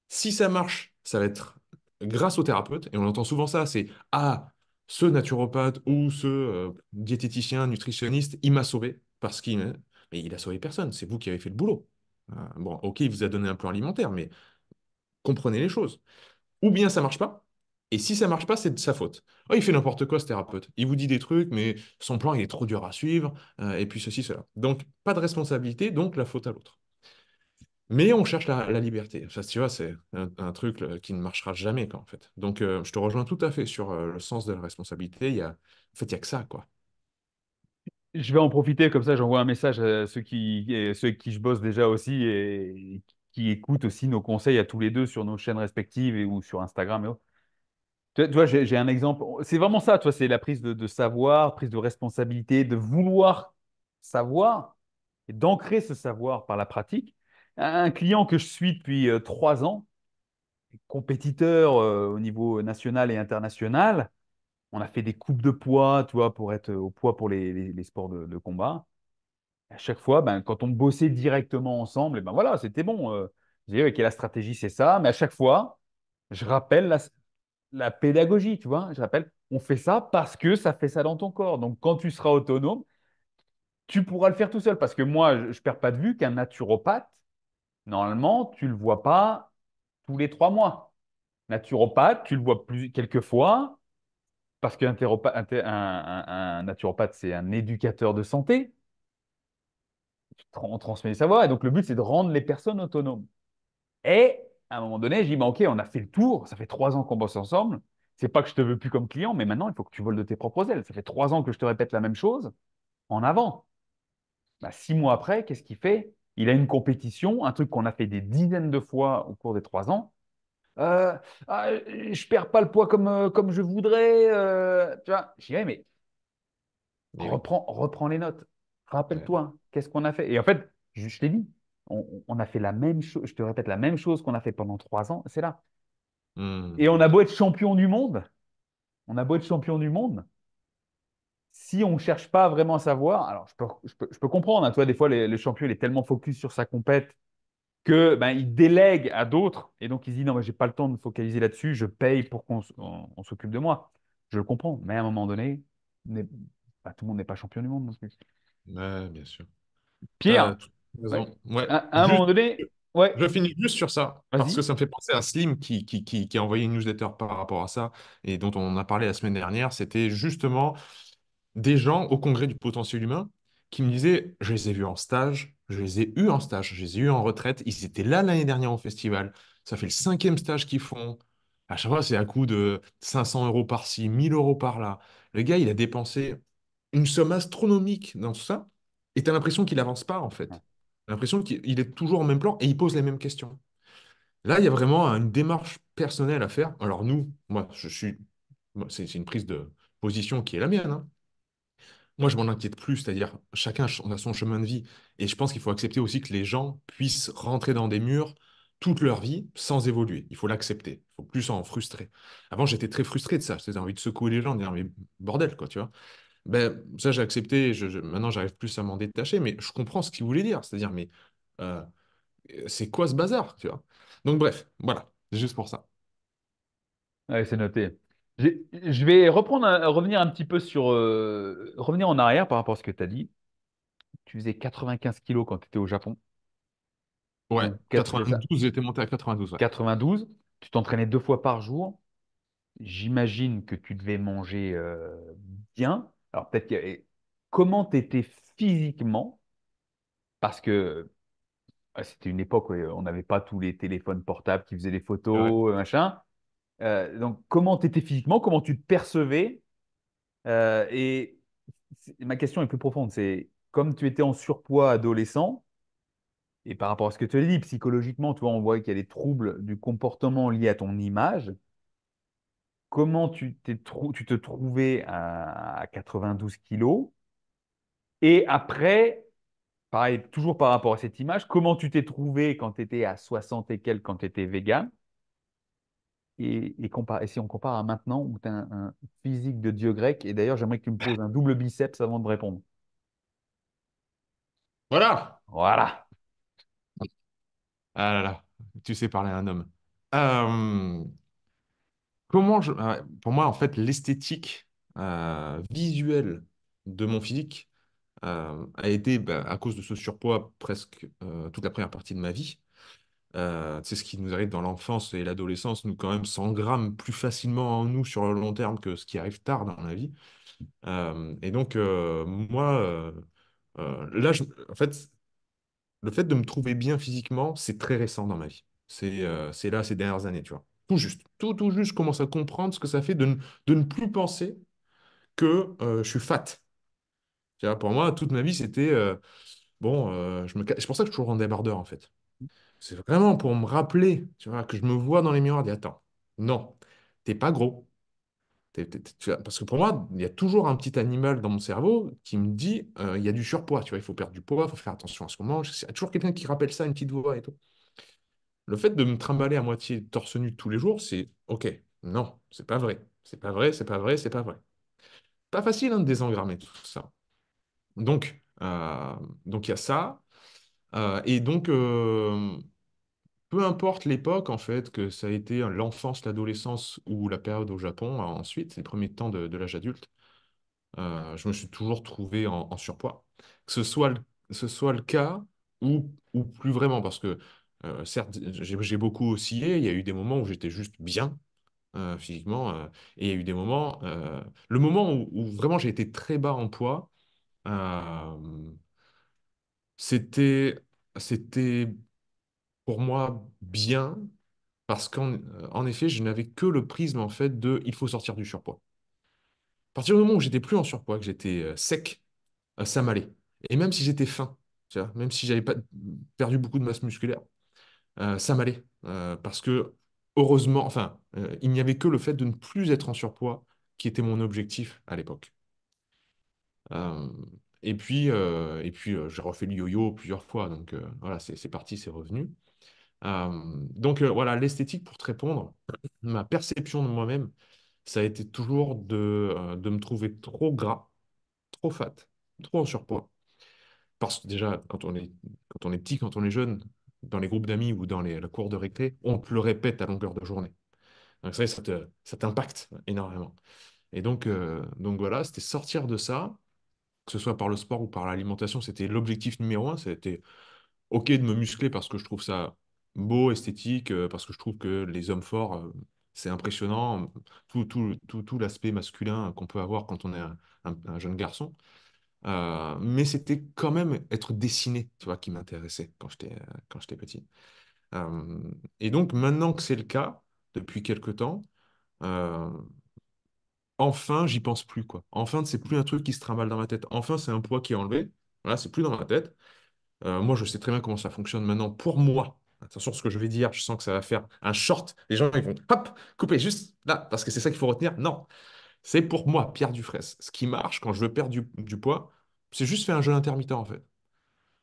si ça marche, ça va être grâce au thérapeute, et on entend souvent ça, c'est ah, ce naturopathe ou ce diététicien, nutritionniste, il m'a sauvé parce qu'il... Mais il a sauvé personne, c'est vous qui avez fait le boulot. Bon, ok, il vous a donné un plan alimentaire, mais comprenez les choses. Ou bien ça marche pas, et si ça marche pas, c'est de sa faute. Oh, il fait n'importe quoi, ce thérapeute. Il vous dit des trucs, mais son plan, il est trop dur à suivre, et puis ceci, cela. Donc, pas de responsabilité, donc la faute à l'autre. Mais on cherche la liberté. Ça, tu vois, c'est un truc qui ne marchera jamais, quoi, en fait. Donc, je te rejoins tout à fait sur le sens de la responsabilité. En fait, il y a que ça, quoi. Je vais en profiter, comme ça j'envoie un message à ceux avec qui je bosse déjà aussi et qui écoutent aussi nos conseils à tous les deux sur nos chaînes respectives ou sur Instagram et autres. Tu vois, j'ai un exemple. C'est vraiment ça, toi, c'est la prise de savoir, prise de responsabilité, de vouloir savoir et d'ancrer ce savoir par la pratique. Un client que je suis depuis 3 ans, compétiteur au niveau national et international, on a fait des coupes de poids, tu vois, pour être au poids pour les sports de combat. À chaque fois, ben, quand on bossait directement ensemble, et ben voilà, c'était bon. Je disais, OK, la stratégie, c'est ça. Mais à chaque fois, je rappelle la pédagogie, tu vois. Je rappelle, on fait ça parce que ça fait ça dans ton corps. Donc, quand tu seras autonome, tu pourras le faire tout seul. Parce que moi, je ne perds pas de vue qu'un naturopathe, normalement, tu ne le vois pas tous les 3 mois. Naturopathe, tu le vois quelques fois parce qu'un un naturopathe, c'est un éducateur de santé. On transmet les savoirs. Et donc, le but, c'est de rendre les personnes autonomes. Et à un moment donné, je dis, bah, OK, on a fait le tour. Ça fait 3 ans qu'on bosse ensemble. C'est pas que je te veux plus comme client, mais maintenant, il faut que tu voles de tes propres ailes. Ça fait 3 ans que je te répète la même chose. En avant. Bah, 6 mois après, qu'est-ce qu'il fait? Il a une compétition, un truc qu'on a fait des dizaines de fois au cours des 3 ans. Euh, je perds pas le poids comme je voudrais. Tu vois, je dis, ouais, mais Mais oui. reprends les notes. Ouais. Rappelle-toi, qu'est-ce qu'on a fait? Et en fait, je t'ai dit, on a fait la même chose. Je te répète la même chose qu'on a fait pendant 3 ans. C'est là. Hmm. Et on a beau être champion du monde, on a beau être champion du monde, si on ne cherche pas vraiment à savoir, alors je peux comprendre, hein, toi, des fois, le champion, il est tellement focus sur sa compète que ben, il délègue à d'autres, et donc il se dit, non, mais j'ai pas le temps de me focaliser là-dessus, je paye pour qu'on s'occupe de moi. je le comprends, mais à un moment donné, n'est- tout le monde n'est pas champion du monde non plus. Ouais, bien sûr. Tu Pierre, as toute ouais, raison. Ouais. à un moment Juste, donné, ouais, je finis juste sur ça, parce que vas-y. ça me fait penser à Slim qui a envoyé une newsletter par rapport à ça et dont on a parlé la semaine dernière. C'était justement des gens au congrès du potentiel humain qui me disaient, je les ai vus en stage, je les ai eus en stage, je les ai eus en retraite, ils étaient là l'année dernière au festival, ça fait le cinquième stage qu'ils font, à chaque fois c'est à coût de 500 euros par-ci, 1000 euros par-là. Le gars, il a dépensé une somme astronomique dans tout ça, et tu as l'impression qu'il avance pas en fait. T'as l'impression qu'il est toujours au même plan et il pose les mêmes questions. Là, il y a vraiment une démarche personnelle à faire. Alors nous, moi, c'est une prise de position qui est la mienne, hein. Moi, je m'en inquiète plus, c'est-à-dire chacun a son chemin de vie. Et je pense qu'il faut accepter aussi que les gens puissent rentrer dans des murs toute leur vie sans évoluer. Il faut l'accepter. Il faut plus s'en frustrer. Avant, j'étais très frustré de ça. J'avais envie de secouer les gens, de dire, mais bordel, quoi, tu vois. Ben, ça, j'ai accepté. Maintenant, j'arrive plus à m'en détacher, mais je comprends ce qu'il voulait dire. C'est-à-dire, mais euh, c'est quoi ce bazar, tu vois? Donc, bref, voilà. C'est juste pour ça. Ouais, c'est noté. Je vais revenir un petit peu sur, revenir en arrière par rapport à ce que tu as dit. Tu faisais 95 kilos quand tu étais au Japon. Ouais, C'est ça, 92, j'étais monté à 92, ouais. 92. Tu t'entraînais 2 fois par jour. J'imagine que tu devais manger bien. Alors peut-être comment tu étais physiquement, parce que c'était une époque où on n'avait pas tous les téléphones portables qui faisaient des C'est vrai. photos, machin. Donc comment tu étais physiquement, comment tu te percevais. Et ma question est plus profonde, c'est comme tu étais en surpoids adolescent, et par rapport à ce que tu as dit, psychologiquement, tu vois, on voit qu'il y a des troubles du comportement liés à ton image. Comment tu te trouvais à 92 kilos? Et après, pareil, toujours par rapport à cette image, comment tu t'es trouvé quand tu étais à 60 et quelques, quand tu étais vegan? Et si on compare à maintenant, où tu as un physique de dieu grec, et d'ailleurs, j'aimerais que tu me poses un double biceps avant de répondre. Voilà. Voilà. Ah là là, tu sais parler à un homme. Pour moi, en fait, l'esthétique visuelle de mon physique a été, bah, à cause de ce surpoids, presque toute la première partie de ma vie. C'est ce qui nous arrive dans l'enfance et l'adolescence, nous, quand même, s'engramme plus facilement en nous sur le long terme que ce qui arrive tard dans la vie. Et donc, moi, là, en fait, le fait de me trouver bien physiquement, c'est très récent dans ma vie. C'est là, ces dernières années, tu vois. Tout juste. Tout juste, je commence à comprendre ce que ça fait de ne plus penser que je suis fat. Tu vois, pour moi, toute ma vie, c'était bon, c'est pour ça que je suis toujours en débardeur, en fait. C'est vraiment pour me rappeler, tu vois, que je me vois dans les miroirs et dire, attends, non, t'es pas gros. Tu vois, parce que pour moi, il y a toujours un petit animal dans mon cerveau qui me dit, il y a du surpoids, tu vois, il faut perdre du poids, il faut faire attention à ce qu'on mange. Il y a toujours quelqu'un qui rappelle ça, une petite voix et tout. Le fait de me trimballer à moitié torse nu tous les jours, c'est OK. Non, c'est pas vrai. C'est pas vrai, c'est pas vrai, c'est pas vrai. Pas facile hein, de désengrammer tout ça. Donc, donc il y a ça. Et donc, peu importe l'époque, en fait, que ça a été l'enfance, l'adolescence ou la période au Japon, ensuite, les premiers temps de l'âge adulte, je me suis toujours trouvé en surpoids. Que ce soit le cas ou plus vraiment, parce que certes, j'ai beaucoup oscillé, il y a eu des moments où j'étais juste bien physiquement, et il y a eu des moments, le moment où vraiment j'ai été très bas en poids, euh, c'était, c'était pour moi bien, parce en effet, je n'avais que le prisme en fait de il faut sortir du surpoids. À partir du moment où j'étais plus en surpoids, que j'étais sec, ça m'allait. Et même si j'étais faim, tu vois, même si j'avais pas perdu beaucoup de masse musculaire, ça m'allait. Parce que, heureusement, enfin, il n'y avait que le fait de ne plus être en surpoids qui était mon objectif à l'époque. Euh, et puis, j'ai refait le yo-yo plusieurs fois. Donc, voilà, c'est parti, c'est revenu. Donc, voilà, l'esthétique, pour te répondre, ma perception de moi-même, ça a été toujours de me trouver trop gras, trop fat, trop en surpoids. Parce que déjà, quand on est petit, quand on est jeune, dans les groupes d'amis ou dans la cour de récré, on te le répète à longueur de journée. Donc ça t'impacte énormément. Et donc voilà, c'était sortir de ça, que ce soit par le sport ou par l'alimentation, c'était l'objectif numéro un. C'était OK de me muscler parce que je trouve ça beau, esthétique, parce que je trouve que les hommes forts, c'est impressionnant. Tout l'aspect masculin qu'on peut avoir quand on est un jeune garçon. Mais c'était quand même être dessiné, tu vois, qui m'intéressait quand j'étais petit. Euh, et donc, maintenant que c'est le cas, depuis quelque temps, euh, enfin, j'y pense plus, quoi. Enfin, c'est plus un truc qui se trimballe dans ma tête. Enfin, c'est un poids qui est enlevé. Voilà, c'est plus dans ma tête. Moi, je sais très bien comment ça fonctionne maintenant pour moi. Attention, ce que je vais dire, je sens que ça va faire un short. Les gens, ils vont, hop, couper juste là, parce que c'est ça qu'il faut retenir. Non, c'est pour moi, Pierre Dufraisse. Ce qui marche quand je veux perdre du poids, c'est juste faire un jeûne intermittent, en fait.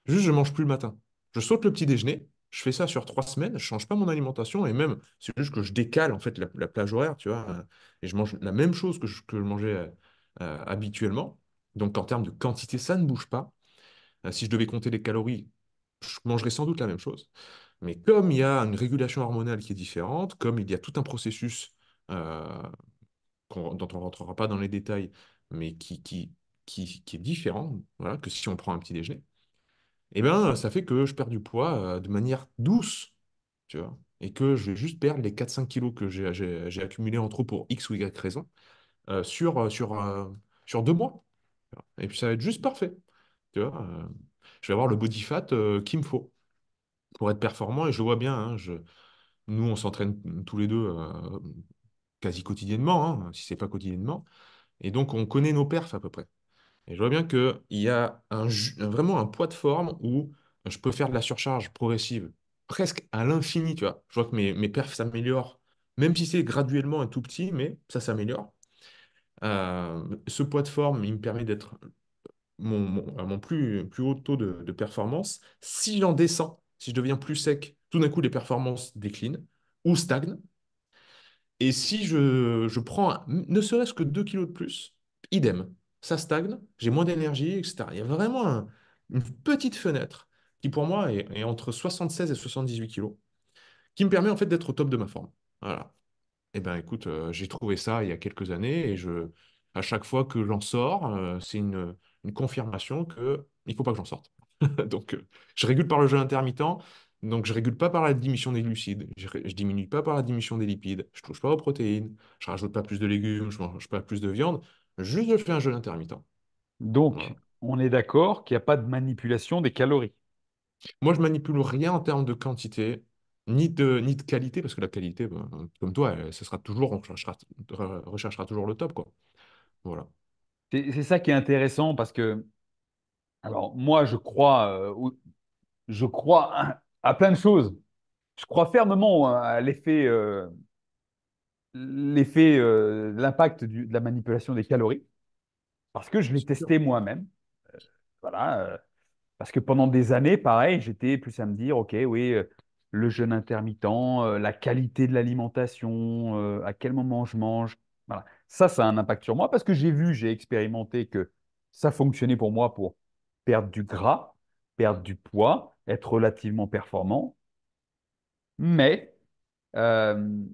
Juste, je mange plus le matin. Je saute le petit déjeuner. Je fais ça sur 3 semaines. Je change pas mon alimentation et même, c'est juste que je décale en fait la plage horaire, tu vois, et je mange la même chose que je mangeais habituellement. Donc en termes de quantité, ça ne bouge pas. Si je devais compter les calories, je mangerais sans doute la même chose. Mais comme il y a une régulation hormonale qui est différente, comme il y a tout un processus euh, dont on ne rentrera pas dans les détails, mais qui est différent, voilà, que si on prend un petit déjeuner, eh ben, ça fait que je perds du poids de manière douce, tu vois, et que je vais juste perdre les 4-5 kilos que j'ai accumulés en trop pour X ou Y raison sur 2 mois. Et puis ça va être juste parfait, tu vois. Je vais avoir le body fat qu'il me faut pour être performant, et je le vois bien, hein, nous, on s'entraîne tous les deux quasi quotidiennement, hein, si c'est pas quotidiennement, et donc on connaît nos perfs à peu près. Et je vois bien qu'il y a vraiment un poids de forme où je peux faire de la surcharge progressive presque à l'infini, tu vois. Je vois que mes perfs s'améliorent, même si c'est graduellement un tout petit, mais ça s'améliore. Ce poids de forme, il me permet d'être à mon plus haut taux de performance. Si j'en descends, si je deviens plus sec, tout d'un coup, les performances déclinent ou stagnent. Et si je prends ne serait-ce que 2 kilos de plus, idem, ça stagne, j'ai moins d'énergie, etc. Il y a vraiment une petite fenêtre qui, pour moi, est entre 76 et 78 kilos, qui me permet en fait d'être au top de ma forme. Voilà. Eh ben, écoute, j'ai trouvé ça il y a quelques années et à chaque fois que j'en sors, c'est une confirmation que il faut pas que j'en sorte. Donc, je régule par le jeûne intermittent. Donc, je régule pas par la diminution des glucides. Je diminue pas par la diminution des lipides. Je touche pas aux protéines. Je rajoute pas plus de légumes. Je mange pas plus de viande. Juste, je fais un jeûne intermittent. Donc, Voilà. on est d'accord qu'il n'y a pas de manipulation des calories. Moi, je manipule rien en termes de quantité, ni de qualité, parce que la qualité, ben, comme toi, ça sera toujours, on recherchera toujours le top, quoi. Voilà. C'est ça qui est intéressant parce que, alors, moi, je crois à plein de choses. Je crois fermement à l'impact de la manipulation des calories parce que je l'ai Sûr. testé moi-même. Voilà. Parce que pendant des années, pareil, j'étais plus à me dire, OK, oui, le jeûne intermittent, la qualité de l'alimentation, à quel moment je mange. Voilà. Ça a un impact sur moi parce que j'ai expérimenté que ça fonctionnait pour moi pour perdre du gras, perdre du poids, être relativement performant. Mais, euh,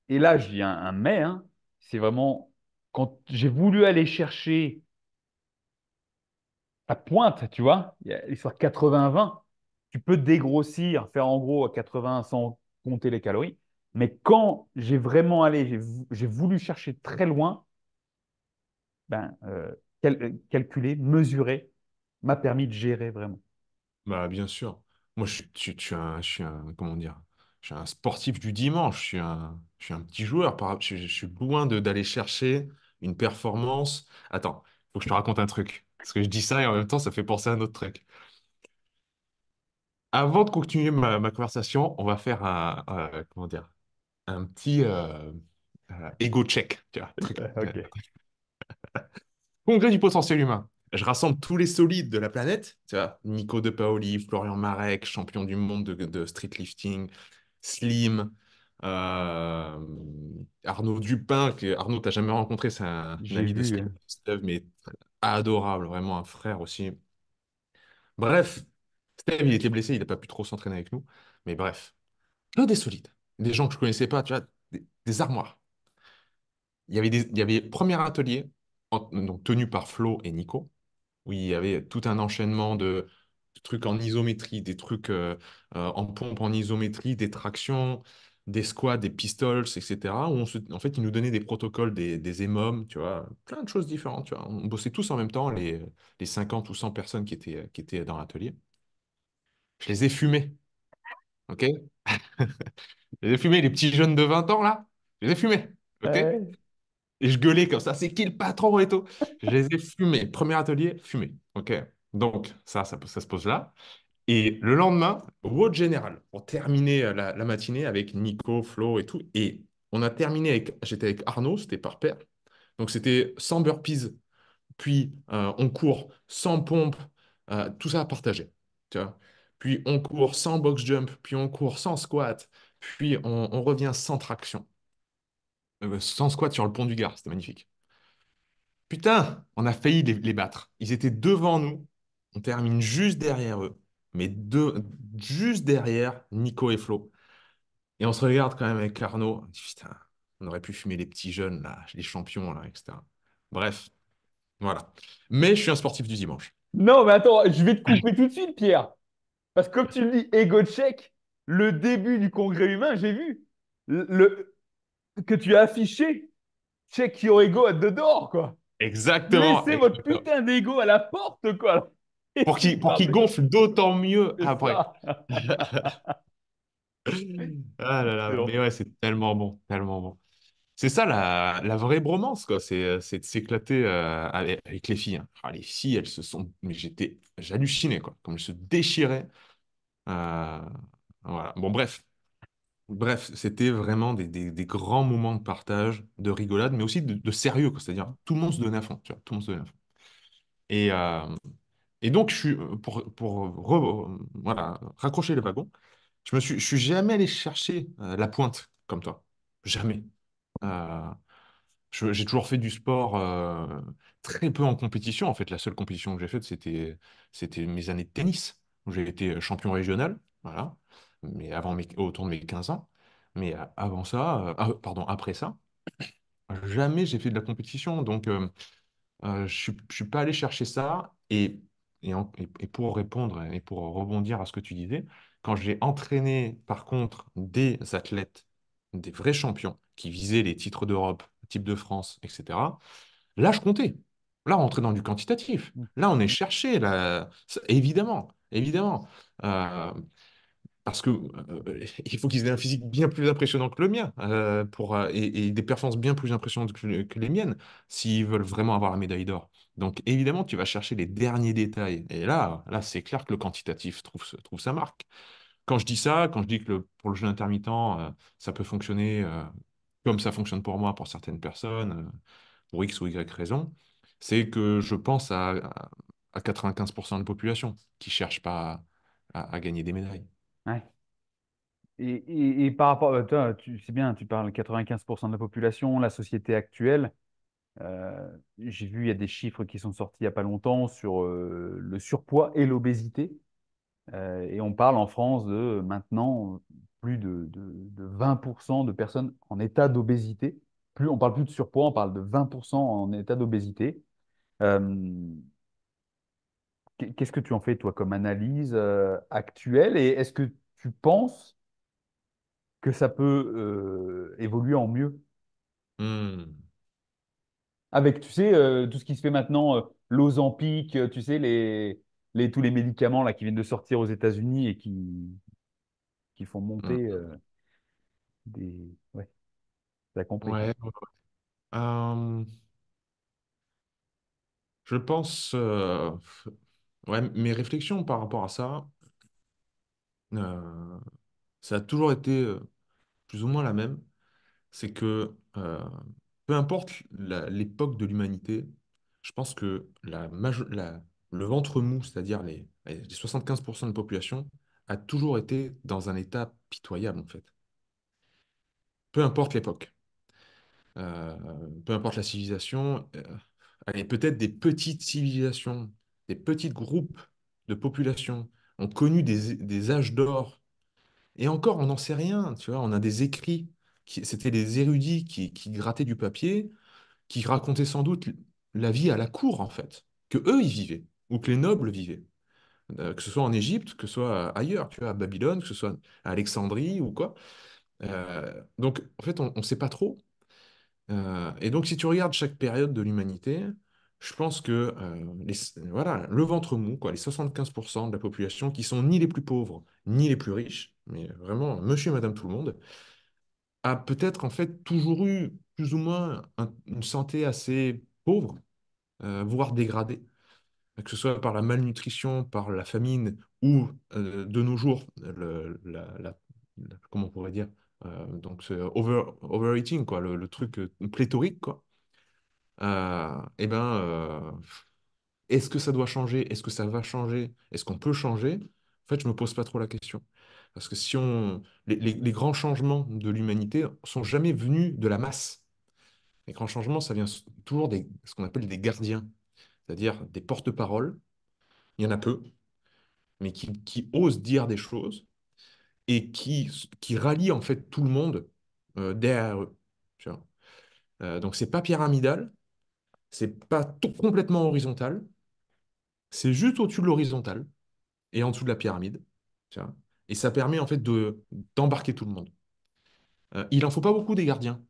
et là, je dis un mais, hein, c'est vraiment quand j'ai voulu aller chercher à pointe, tu vois, il y a l'histoire 80-20. Tu peux dégrossir, faire en gros à 80 sans compter les calories. Mais quand j'ai vraiment allé, j'ai voulu chercher très loin, ben, calculer, mesurer, m'a permis de gérer vraiment. Bah, bien sûr. Moi, comment dire, je suis un sportif du dimanche. Je suis un petit joueur. Je suis loin d'aller chercher une performance. Attends, faut que je te raconte un truc. Parce que je dis ça et en même temps, ça fait penser à un autre truc. Avant de continuer ma conversation, on va faire comment dire, un petit ego check. Tu vois, truc. Ok. Congrès du potentiel humain. Je rassemble tous les solides de la planète. Tu vois, Nico De Paoli, Florian Marek, champion du monde de streetlifting, Slim, euh, Arnaud Dupin, que Arnaud, t'as jamais rencontré, c'est un J'ai ami de vu. Slim, Steve, mais adorable, vraiment un frère aussi. Bref, Steve, il était blessé, il n'a pas pu trop s'entraîner avec nous. Mais bref, que des solides, des gens que je connaissais pas, tu vois, des armoires. il y avait premier atelier, donc tenu par Flo et Nico, où il y avait tout un enchaînement de trucs en isométrie, des trucs en pompe en isométrie, des tractions, des squats, des pistols, etc. Où en fait, ils nous donnaient des protocoles, des EMOM, tu vois, plein de choses différentes. Tu vois. On bossait tous en même temps, les 50 ou 100 personnes qui étaient dans l'atelier. Je les ai fumés, ok? Je les ai fumés, les petits jeunes de 20 ans, là, je les ai fumés, ok? Ouais. Et je gueulais comme ça, c'est qui le patron et tout. Je les ai fumés. Premier atelier, fumé. OK. Donc, ça se pose là. Et le lendemain, vote général pour terminer la matinée avec Nico, Flo et tout. Et on a terminé avec, j'étais avec Arnaud, c'était par paire. Donc, c'était 100 burpees, puis on court sans pompe, tout ça à partager. Tu vois. Puis on court sans box jump, puis on court sans squat, puis on revient sans traction. Sans squat sur le pont du Gard, c'était magnifique. Putain, on a failli les battre. Ils étaient devant nous. On termine juste derrière eux. Mais juste derrière Nico et Flo. Et on se regarde quand même avec Arnaud. On dit, putain, on aurait pu fumer les petits jeunes, là, les champions, là, etc. Bref, voilà. Mais je suis un sportif du dimanche. Non, mais attends, je vais te couper tout de suite, Pierre. Parce que comme tu le dis, ego check, le début du congrès humain, j'ai vu que tu as affiché check your ego at the door, quoi. Exactement, Laissez votre exactement. putain d'ego à la porte, quoi. Et tu Pour parles qu'il de gonfle d'autant mieux c'est après. ça. Ah là là, Excellent. mais ouais, c'est tellement bon, tellement bon. C'est ça la vraie bromance, quoi. C'est de s'éclater avec les filles, hein. Ah, les filles, elles se sont. Mais j'hallucinais, quoi. Comme elles se déchiraient. Euh, voilà. Bon, bref. Bref, c'était vraiment des grands moments de partage, de rigolade, mais aussi de sérieux, quoi. C'est-à-dire, tout le monde se donnait à fond, tu vois. Tout le monde se donnait à fond. Et, euh, et donc, voilà, raccrocher les wagons, je suis jamais allé chercher la pointe comme toi. Jamais. Euh, j'ai toujours fait du sport très peu en compétition. En fait, la seule compétition que j'ai faite, c'était mes années de tennis, où j'ai été champion régional, voilà, mais autour de mes 15 ans. Mais avant ça, pardon, après ça, jamais j'ai fait de la compétition. Donc, je suis pas allé chercher ça. Et pour répondre et pour rebondir à ce que tu disais, quand j'ai entraîné, par contre, des athlètes, des vrais champions qui visaient les titres d'Europe, type de France, etc., là, je comptais. Là, on rentrait dans du quantitatif. Là, on est cherché. Là, évidemment, évidemment. Euh, Parce que il faut qu'ils aient un physique bien plus impressionnant que le mien et des performances bien plus impressionnantes que les miennes s'ils veulent vraiment avoir la médaille d'or. Donc évidemment, tu vas chercher les derniers détails. Et là, c'est clair que le quantitatif trouve sa marque. Quand je dis ça, quand je dis que pour le jeu intermittent, ça peut fonctionner comme ça fonctionne pour moi, pour certaines personnes, pour X ou Y raison, c'est que je pense à 95% de la population qui ne cherche pas à gagner des médailles. Ouais. Et par rapport, toi, c'est bien, tu parles 95% de la population, la société actuelle. J'ai vu, il y a des chiffres qui sont sortis il n'y a pas longtemps sur le surpoids et l'obésité. Et on parle en France de maintenant plus de 20% de personnes en état d'obésité. On parle plus de surpoids, on parle de 20% en état d'obésité. Euh, Qu'est-ce que tu en fais, toi, comme analyse actuelle? Et est-ce que tu penses que ça peut évoluer en mieux? Hmm. Avec, tu sais, tout ce qui se fait maintenant, l'Ozempic, tu sais, tous les médicaments là, qui viennent de sortir aux États-Unis et qui font monter Hmm. des... Ouais, t'as compris. Ouais. Euh, je pense, ouais, mes réflexions par rapport à ça, euh, ça a toujours été plus ou moins la même. C'est que peu importe l'époque de l'humanité, je pense que le ventre mou, c'est-à-dire les 75% de la population, a toujours été dans un état pitoyable en fait. Peu importe l'époque. Euh, Peu importe la civilisation, allez, peut-être des petites civilisations, des petits groupes de population ont connu des âges d'or. Et encore, on n'en sait rien, tu vois, on a des écrits C'était des érudits qui grattaient du papier, qui racontaient sans doute la vie à la cour, en fait, que eux, ils vivaient, ou que les nobles vivaient. Que ce soit en Égypte, que ce soit ailleurs, tu vois, à Babylone, que ce soit à Alexandrie ou quoi. Donc, en fait, on ne sait pas trop. Et donc, si tu regardes chaque période de l'humanité, je pense que voilà, le ventre mou, quoi, les 75% de la population qui sont ni les plus pauvres, ni les plus riches, mais vraiment monsieur et madame tout le monde, a peut-être en fait toujours eu plus ou moins une santé assez pauvre, voire dégradée, que ce soit par la malnutrition, par la famine ou de nos jours, comment on pourrait dire, donc c'est overeating, quoi, le truc pléthorique, quoi. Eh ben, est-ce que ça doit changer? Est-ce que ça va changer? Est-ce qu'on peut changer? En fait, je me pose pas trop la question. Parce que si on... les grands changements de l'humanité sont jamais venus de la masse. Les grands changements, ça vient toujours ce qu'on appelle des gardiens, c'est-à-dire des porte-paroles. Il y en a peu, mais qui osent dire des choses et qui rallient en fait tout le monde derrière eux. Tu vois. Donc, c'est pas pyramidal, c'est pas tout complètement horizontal, c'est juste au-dessus de l'horizontale et en dessous de la pyramide. Tu vois. Et ça permet en fait d'embarquer tout le monde. Il en faut pas beaucoup des gardiens.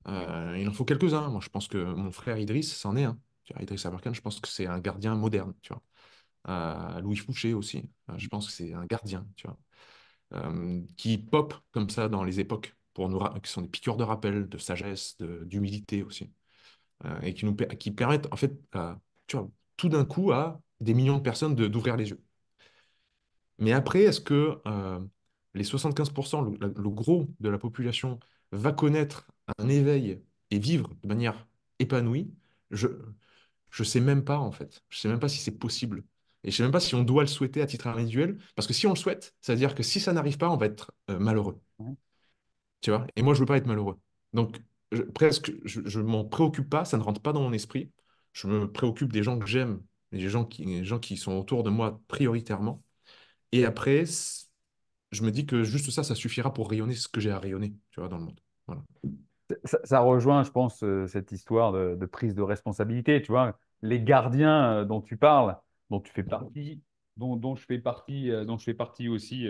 Il en faut quelques-uns. Moi, je pense que mon frère Idriss, c'en est un. Tu vois, Idriss Aberkan, je pense que c'est un gardien moderne. Tu vois. Louis Fouché aussi, je pense que c'est un gardien. Tu vois. Qui pop comme ça dans les époques, qui sont des piqûres de rappel, de sagesse, d'humilité aussi, et qui permettent en fait, tu vois, tout d'un coup à des millions de personnes d'ouvrir les yeux. Mais après, est-ce que les 75%, le gros de la population, va connaître un éveil et vivre de manière épanouie? Je je sais même pas en fait. Je sais même pas si c'est possible. Et je sais même pas si on doit le souhaiter à titre individuel, parce que si on le souhaite, ça veut dire que si ça n'arrive pas, on va être malheureux. Ouais. Tu vois? Et moi, je veux pas être malheureux. Donc, presque, je m'en préoccupe pas, ça ne rentre pas dans mon esprit. Je me préoccupe des gens que j'aime, et les gens qui sont autour de moi prioritairement. Et après, je me dis que juste ça, ça suffira pour rayonner ce que j'ai à rayonner, tu vois, dans le monde. Voilà. Ça rejoint, je pense, cette histoire de prise de responsabilité. Tu vois, les gardiens dont tu parles, dont tu fais partie, dont je fais partie, dont je fais partie aussi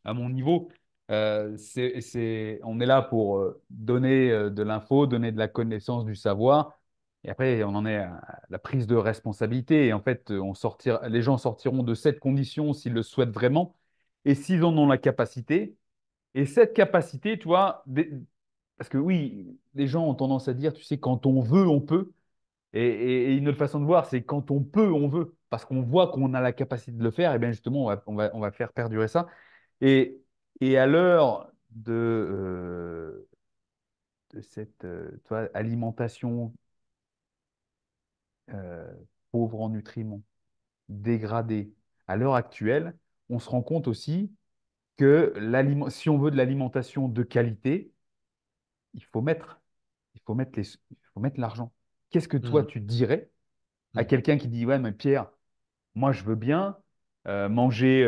à mon niveau, on est là pour donner de l'info, donner de la connaissance, du savoir. Et après, on en est à la prise de responsabilité. Et en fait, les gens sortiront de cette condition s'ils le souhaitent vraiment et s'ils en ont la capacité. Et cette capacité, tu vois, parce que oui, les gens ont tendance à dire, tu sais, quand on veut, on peut. Et une autre façon de voir, c'est quand on peut, on veut. Parce qu'on voit qu'on a la capacité de le faire, et bien justement, on va faire perdurer ça. Et, et à l'heure de cette tu vois, alimentation euh, pauvre en nutriments, dégradée, à l'heure actuelle, on se rend compte aussi que si on veut de l'alimentation de qualité, il faut mettre, il faut mettre l'argent. Qu'est-ce que toi, Mhm. tu dirais à Mhm. quelqu'un qui dit, ouais, mais Pierre, moi, je veux bien manger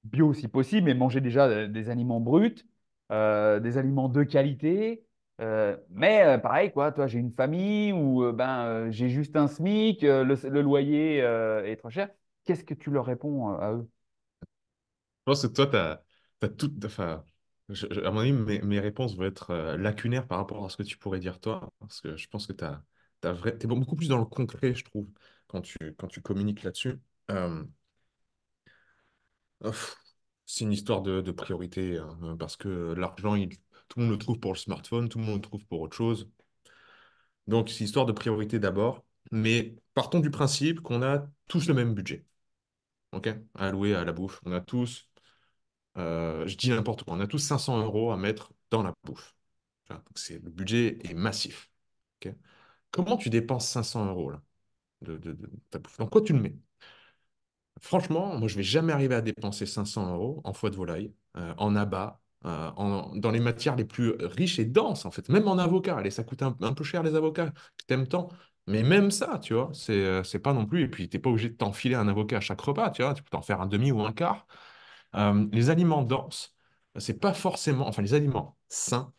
bio si possible, mais manger déjà des aliments bruts, des aliments de qualité. Mais pareil, quoi, toi, j'ai une famille où j'ai juste un SMIC, le loyer est trop cher. Qu'est-ce que tu leur réponds à eux? Je pense que toi, t'as tout. Enfin, à mon avis, mes réponses vont être lacunaires par rapport à ce que tu pourrais dire toi, parce que je pense que t'es beaucoup plus dans le concret, je trouve, quand tu communiques là-dessus. Euh, pff, c'est une histoire de priorité, hein, parce que l'argent, tout le monde le trouve pour le smartphone, tout le monde le trouve pour autre chose. Donc, c'est histoire de priorité d'abord, mais partons du principe qu'on a tous le même budget, ok, à allouer à la bouffe. On a tous, je dis n'importe quoi, on a tous 500 euros à mettre dans la bouffe. Tu vois, donc le budget est massif. Ok. Comment tu dépenses 500 euros là, de ta bouffe? Dans quoi tu le mets? Franchement, moi, je vais jamais arriver à dépenser 500 euros en foie de volaille, en abats, dans les matières les plus riches et denses, en fait. Même en avocat. Allez, ça coûte un peu cher, les avocats, que t'aimes tant. Mais même ça, tu vois, c'est pas non plus. Et puis, t'es pas obligé de t'enfiler un avocat à chaque repas, tu vois. Tu peux t'en faire un demi ou un quart. Les aliments denses. c'est pas forcément, enfin les aliments sains,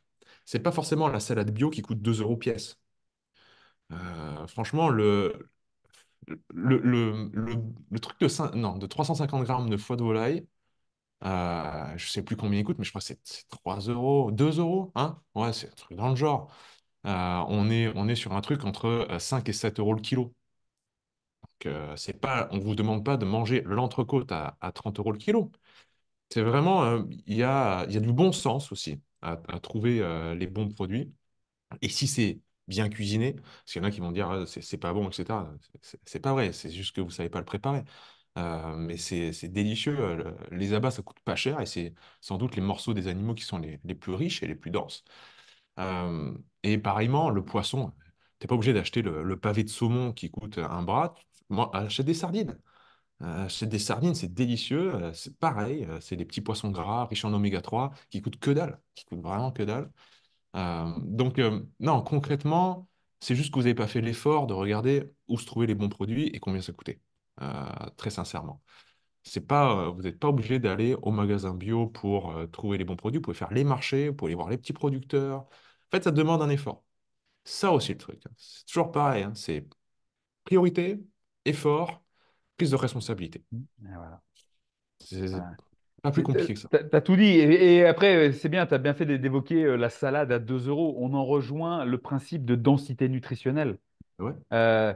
c'est pas forcément la salade bio qui coûte 2 euros pièce. Franchement, le truc non, de 350 grammes de foie de volaille, je sais plus combien il coûte, mais je crois que c'est 3 euros, 2 euros, hein? Ouais, c'est un truc dans le genre. On est sur un truc entre 5 et 7 euros le kilo. C'est pas, on vous demande pas de manger l'entrecôte à 30 euros le kilo. C'est vraiment, il y a du bon sens aussi à trouver les bons produits. Et si c'est bien cuisiné, parce qu'il y en a qui vont dire c'est pas bon, etc. C'est pas vrai, c'est juste que vous savez pas le préparer. Mais c'est délicieux. Les abats, ça coûte pas cher et c'est sans doute les morceaux des animaux qui sont les plus riches et les plus denses. Euh, et pareillement, le poisson, t'es pas obligé d'acheter le pavé de saumon qui coûte un bras. Moi, achète des sardines. Achète des sardines, c'est délicieux. C'est pareil, c'est des petits poissons gras riches en oméga 3 qui coûtent que dalle, qui coûtent vraiment que dalle. Non, concrètement, c'est juste que vous n'avez pas fait l'effort de regarder où se trouvaient les bons produits et combien ça coûtait. Très sincèrement. C'est pas, vous n'êtes pas obligé d'aller au magasin bio pour trouver les bons produits. Vous pouvez faire les marchés, vous pouvez aller voir les petits producteurs. En fait, ça demande un effort. Ça aussi, le truc, hein. C'est toujours pareil, hein. C'est priorité, effort, prise de responsabilité. Et voilà. C'est Voilà. pas plus compliqué que ça. T'as tout dit. Et après, c'est bien, tu as bien fait d'évoquer la salade à 2 euros. On en rejoint le principe de densité nutritionnelle. Ouais. Euh,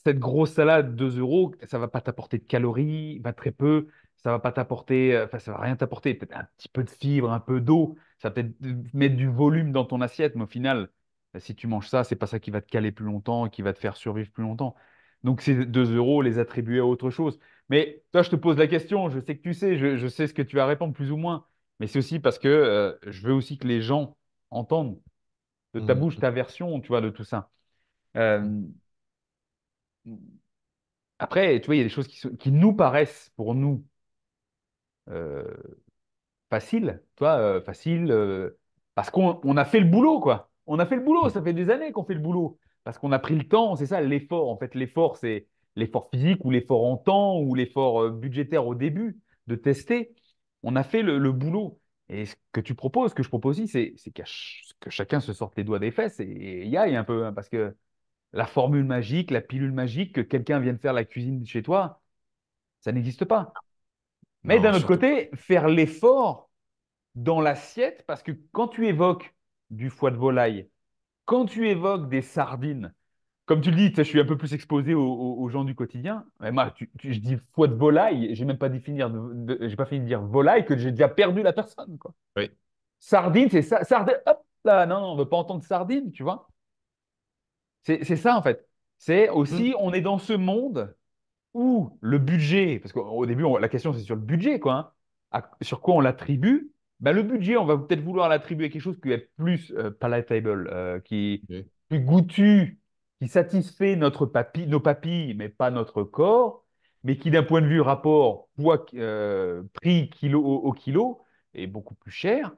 Cette grosse salade, 2 euros, ça va pas t'apporter de calories, va très peu. Ça va pas t'apporter, enfin, ça va rien t'apporter. Peut-être un petit peu de fibres, un peu d'eau. Ça va peut-être mettre du volume dans ton assiette, mais au final, si tu manges ça, c'est pas ça qui va te caler plus longtemps, qui va te faire survivre plus longtemps. Donc, ces 2 euros, les attribuer à autre chose. Mais toi, je te pose la question, je sais que tu sais, je sais ce que tu vas répondre plus ou moins. Mais c'est aussi parce que je veux aussi que les gens entendent de ta bouche Mhm. ta version, tu vois, de tout ça. Mhm. Euh, Après, tu vois, il y a des choses qui nous paraissent pour nous euh, faciles, tu vois, faciles, parce qu'on a fait le boulot, quoi. On a fait le boulot, ça fait des années qu'on fait le boulot, parce qu'on a pris le temps, c'est ça l'effort. En fait, l'effort, c'est l'effort physique ou l'effort en temps ou l'effort budgétaire au début de tester. On a fait le boulot. Et ce que tu proposes, ce que je propose aussi, c'est que chacun se sorte les doigts des fesses et y aille un peu, hein, parce que la formule magique, la pilule magique, que quelqu'un vienne faire la cuisine chez toi, ça n'existe pas. Mais Non, d'un autre surtout. côté, faire l'effort dans l'assiette, parce que quand tu évoques du foie de volaille, quand tu évoques des sardines, comme tu le dis, tu sais, je suis un peu plus exposé aux gens du quotidien. Mais moi, je dis foie de volaille, j'ai même pas j'ai pas fini de dire volaille que j'ai déjà perdu la personne, quoi. Oui. Sardine, c'est ça, sardine, hop là, non, on veut pas entendre sardine, tu vois. C'est ça en fait. C'est Mhm. aussi, on est dans ce monde ou le budget, parce qu'au début, la question c'est sur le budget, quoi, hein. Sur quoi on l'attribue? Ben, le budget, on va peut-être vouloir l'attribuer à quelque chose qui est plus palatable, qui Oui. plus goûtu, qui satisfait nos papilles, mais pas notre corps, mais qui, d'un point de vue rapport prix kilo au kilo, est beaucoup plus cher,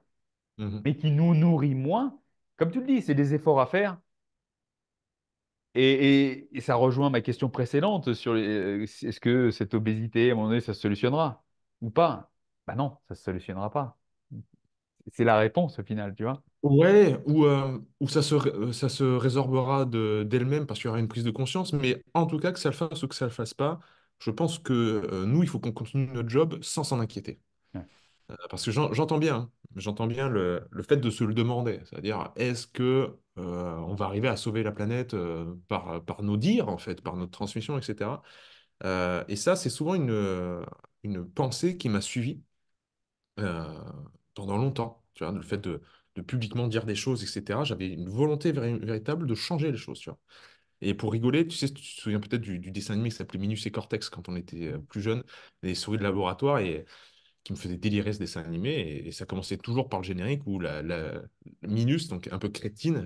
Mhm. mais qui nous nourrit moins. Comme tu le dis, c'est des efforts à faire. Et ça rejoint ma question précédente sur est-ce que cette obésité, à un moment donné, ça se solutionnera ou pas? Bah non, ça se solutionnera pas. C'est la réponse au final, tu vois. Ouais, ou ça se résorbera d'elle-même parce qu'il y aura une prise de conscience, mais en tout cas, que ça le fasse ou que ça le fasse pas, je pense que nous, il faut qu'on continue notre job sans s'en inquiéter. Ouais. Parce que j'entends bien, hein, j'entends bien le fait de se le demander, c'est-à-dire est-ce que on va arriver à sauver la planète par nos dires, en fait, par notre transmission, etc. Et ça, c'est souvent une pensée qui m'a suivi euh, pendant longtemps. Tu vois, le fait de publiquement dire des choses, etc. J'avais une volonté véritable de changer les choses, tu vois. Et pour rigoler, tu sais, tu te souviens peut-être du dessin animé qui s'appelait Minus et Cortex quand on était plus jeune, les souris de laboratoire, et qui me faisait délirer ce dessin animé. Et ça commençait toujours par le générique où Minus, donc un peu crétine,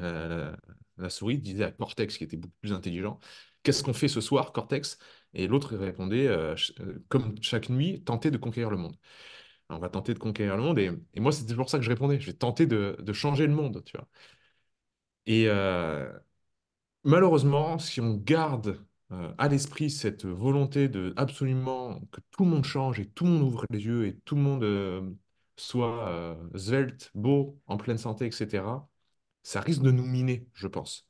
la souris, disait à Cortex, qui était beaucoup plus intelligent, qu'est-ce qu'on fait ce soir, Cortex? Et l'autre répondait, comme chaque nuit, tenter de conquérir le monde. On va tenter de conquérir le monde. Et moi, c'était pour ça que je répondais. Je vais tenter de changer le monde, tu vois. Et malheureusement, si on garde à l'esprit cette volonté de absolument que tout le monde change et tout le monde ouvre les yeux et tout le monde soit svelte, beau, en pleine santé, etc., ça risque de nous miner, je pense.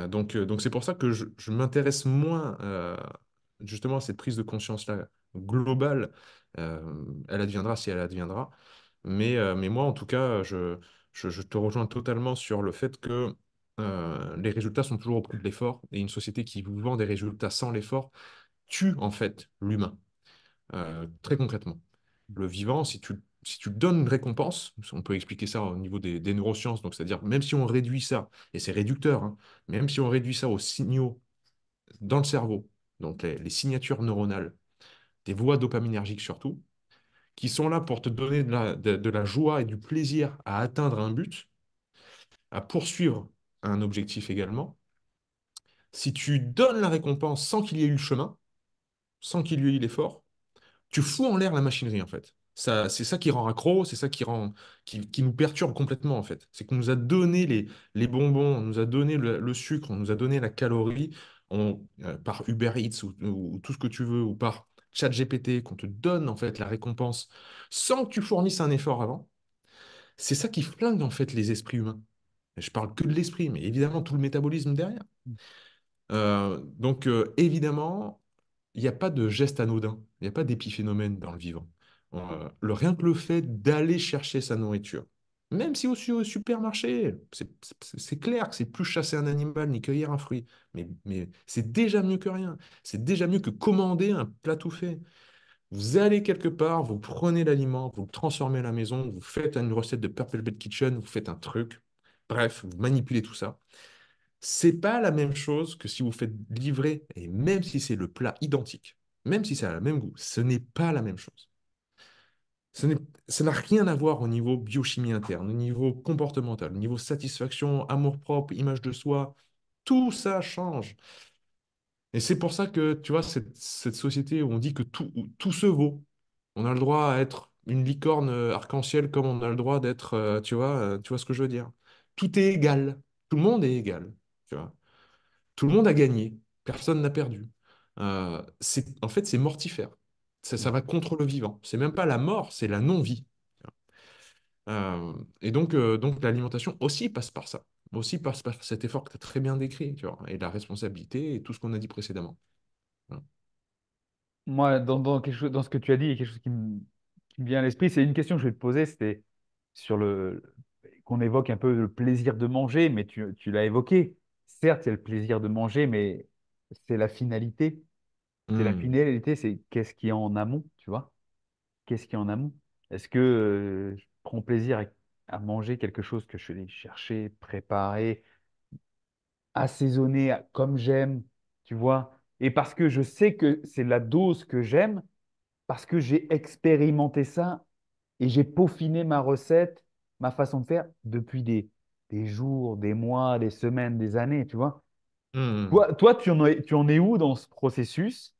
Donc c'est pour ça que je m'intéresse moins justement à cette prise de conscience-là globale. Elle adviendra si elle adviendra. Mais moi, en tout cas, je te rejoins totalement sur le fait que les résultats sont toujours au prix de l'effort. Et une société qui vous vend des résultats sans l'effort tue en fait l'humain, très concrètement. Le vivant, si tu donnes une récompense, on peut expliquer ça au niveau des neurosciences, donc c'est-à-dire même si on réduit ça, et c'est réducteur, hein, même si on réduit ça aux signaux dans le cerveau, donc les signatures neuronales, des voies dopaminergiques surtout, qui sont là pour te donner de la joie et du plaisir à atteindre un but, à poursuivre un objectif également. Si tu donnes la récompense sans qu'il y ait eu le chemin, sans qu'il y ait eu l'effort, tu fous en l'air la machinerie en fait. Ça, c'est ça qui rend accro, c'est ça qui nous perturbe complètement en fait. C'est qu'on nous a donné les bonbons, on nous a donné le sucre, on nous a donné la calorie par Uber Eats ou tout ce que tu veux, ou par ChatGPT, qu'on te donne en fait la récompense sans que tu fournisses un effort avant. C'est ça qui flingue en fait les esprits humains. Je parle que de l'esprit, mais évidemment tout le métabolisme derrière. Donc évidemment, il n'y a pas de geste anodin, il n'y a pas d'épiphénomène dans le vivant. Rien que le fait d'aller chercher sa nourriture, même si aussi au supermarché, c'est clair que c'est plus chasser un animal ni cueillir un fruit, mais c'est déjà mieux que rien. C'est déjà mieux que commander un plat tout fait. Vous allez quelque part, vous prenez l'aliment, vous le transformez à la maison, vous faites une recette de Purple Bed Kitchen, vous faites un truc. Bref, vous manipulez tout ça. C'est pas la même chose que si vous faites livrer, et même si c'est le plat identique, même si ça a le même goût, ce n'est pas la même chose. Ce n'est- Ça n'a rien à voir au niveau biochimie interne, au niveau comportemental, au niveau satisfaction, amour-propre, image de soi. Tout ça change. Et c'est pour ça que, tu vois, cette société où on dit que tout se vaut. On a le droit à être une licorne arc-en-ciel comme on a le droit d'être, tu vois ce que je veux dire. Tout est égal. Tout le monde est égal. Tu vois. Tout le monde a gagné, personne n'a perdu. En fait, c'est mortifère. Ça va contre le vivant. C'est même pas la mort, c'est la non-vie. Et donc l'alimentation aussi passe par ça. Aussi passe par cet effort que tu as très bien décrit, tu vois, et la responsabilité et tout ce qu'on a dit précédemment. Voilà. Moi, dans quelque chose, dans ce que tu as dit, il y a quelque chose qui me vient à l'esprit. C'est une question que je vais te poser, c'était sur qu'on évoque un peu le plaisir de manger, mais tu l'as évoqué. Certes, il y a le plaisir de manger, mais c'est la finalité. C'est la Hmm. finalité, c'est qu'est-ce qui est en amont, tu vois? Qu'est-ce qui est en amont? Est-ce que je prends plaisir à manger quelque chose que je vais chercher, préparer, assaisonner comme j'aime, tu vois? Et parce que je sais que c'est la dose que j'aime, parce que j'ai expérimenté ça et j'ai peaufiné ma recette, ma façon de faire depuis des jours, des mois, des semaines, des années, tu vois. Hmm. Toi, tu en es où dans ce processus?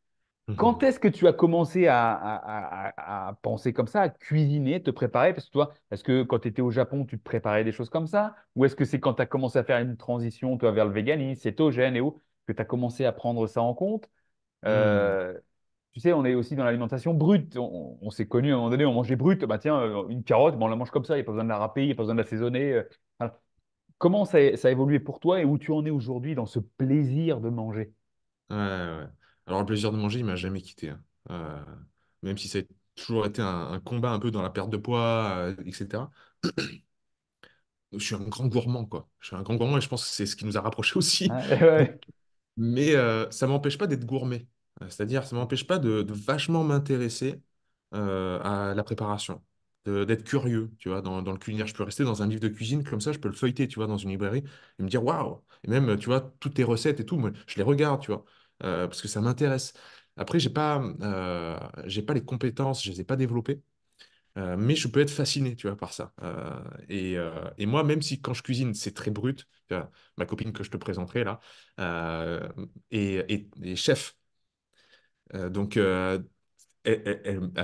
Quand Hmm. est-ce que tu as commencé à penser comme ça, à cuisiner, te préparer? Parce que toi, est-ce que quand tu étais au Japon, tu te préparais des choses comme ça? Ou est-ce que c'est quand tu as commencé à faire une transition, toi, vers le véganisme, cétogène et où, que tu as commencé à prendre ça en compte? Hmm. Euh, Tu sais, on est aussi dans l'alimentation brute. On s'est connu à un moment donné, on mangeait brut. Bah tiens, une carotte, bon, on la mange comme ça, il n'y a pas besoin de la râper, il n'y a pas besoin de l'assaisonner. Voilà. Comment ça a évolué pour toi et où tu en es aujourd'hui dans ce plaisir de manger? Ouais, ouais. Alors, le plaisir de manger, il m'a jamais quitté, hein. Euh, Même si ça a toujours été un combat un peu dans la perte de poids, etc. Je suis un grand gourmand, quoi. Je suis un grand gourmand et je pense que c'est ce qui nous a rapprochés aussi. Hein. Ouais. Mais ça m'empêche pas d'être gourmet. C'est-à-dire, ça m'empêche pas de vachement m'intéresser à la préparation, d'être curieux, tu vois, dans le culinaire. Je peux rester dans un livre de cuisine comme ça, je peux le feuilleter, tu vois, dans une librairie et me dire waouh! Et même, tu vois, toutes tes recettes et tout, moi, je les regarde, tu vois, parce que ça m'intéresse. Après, j'ai pas les compétences, je les ai pas développées. Mais je peux être fasciné, tu vois, par ça. Et moi, même si quand je cuisine, c'est très brut, tu vois, ma copine que je te présenterai là, euh, est chef. Donc, à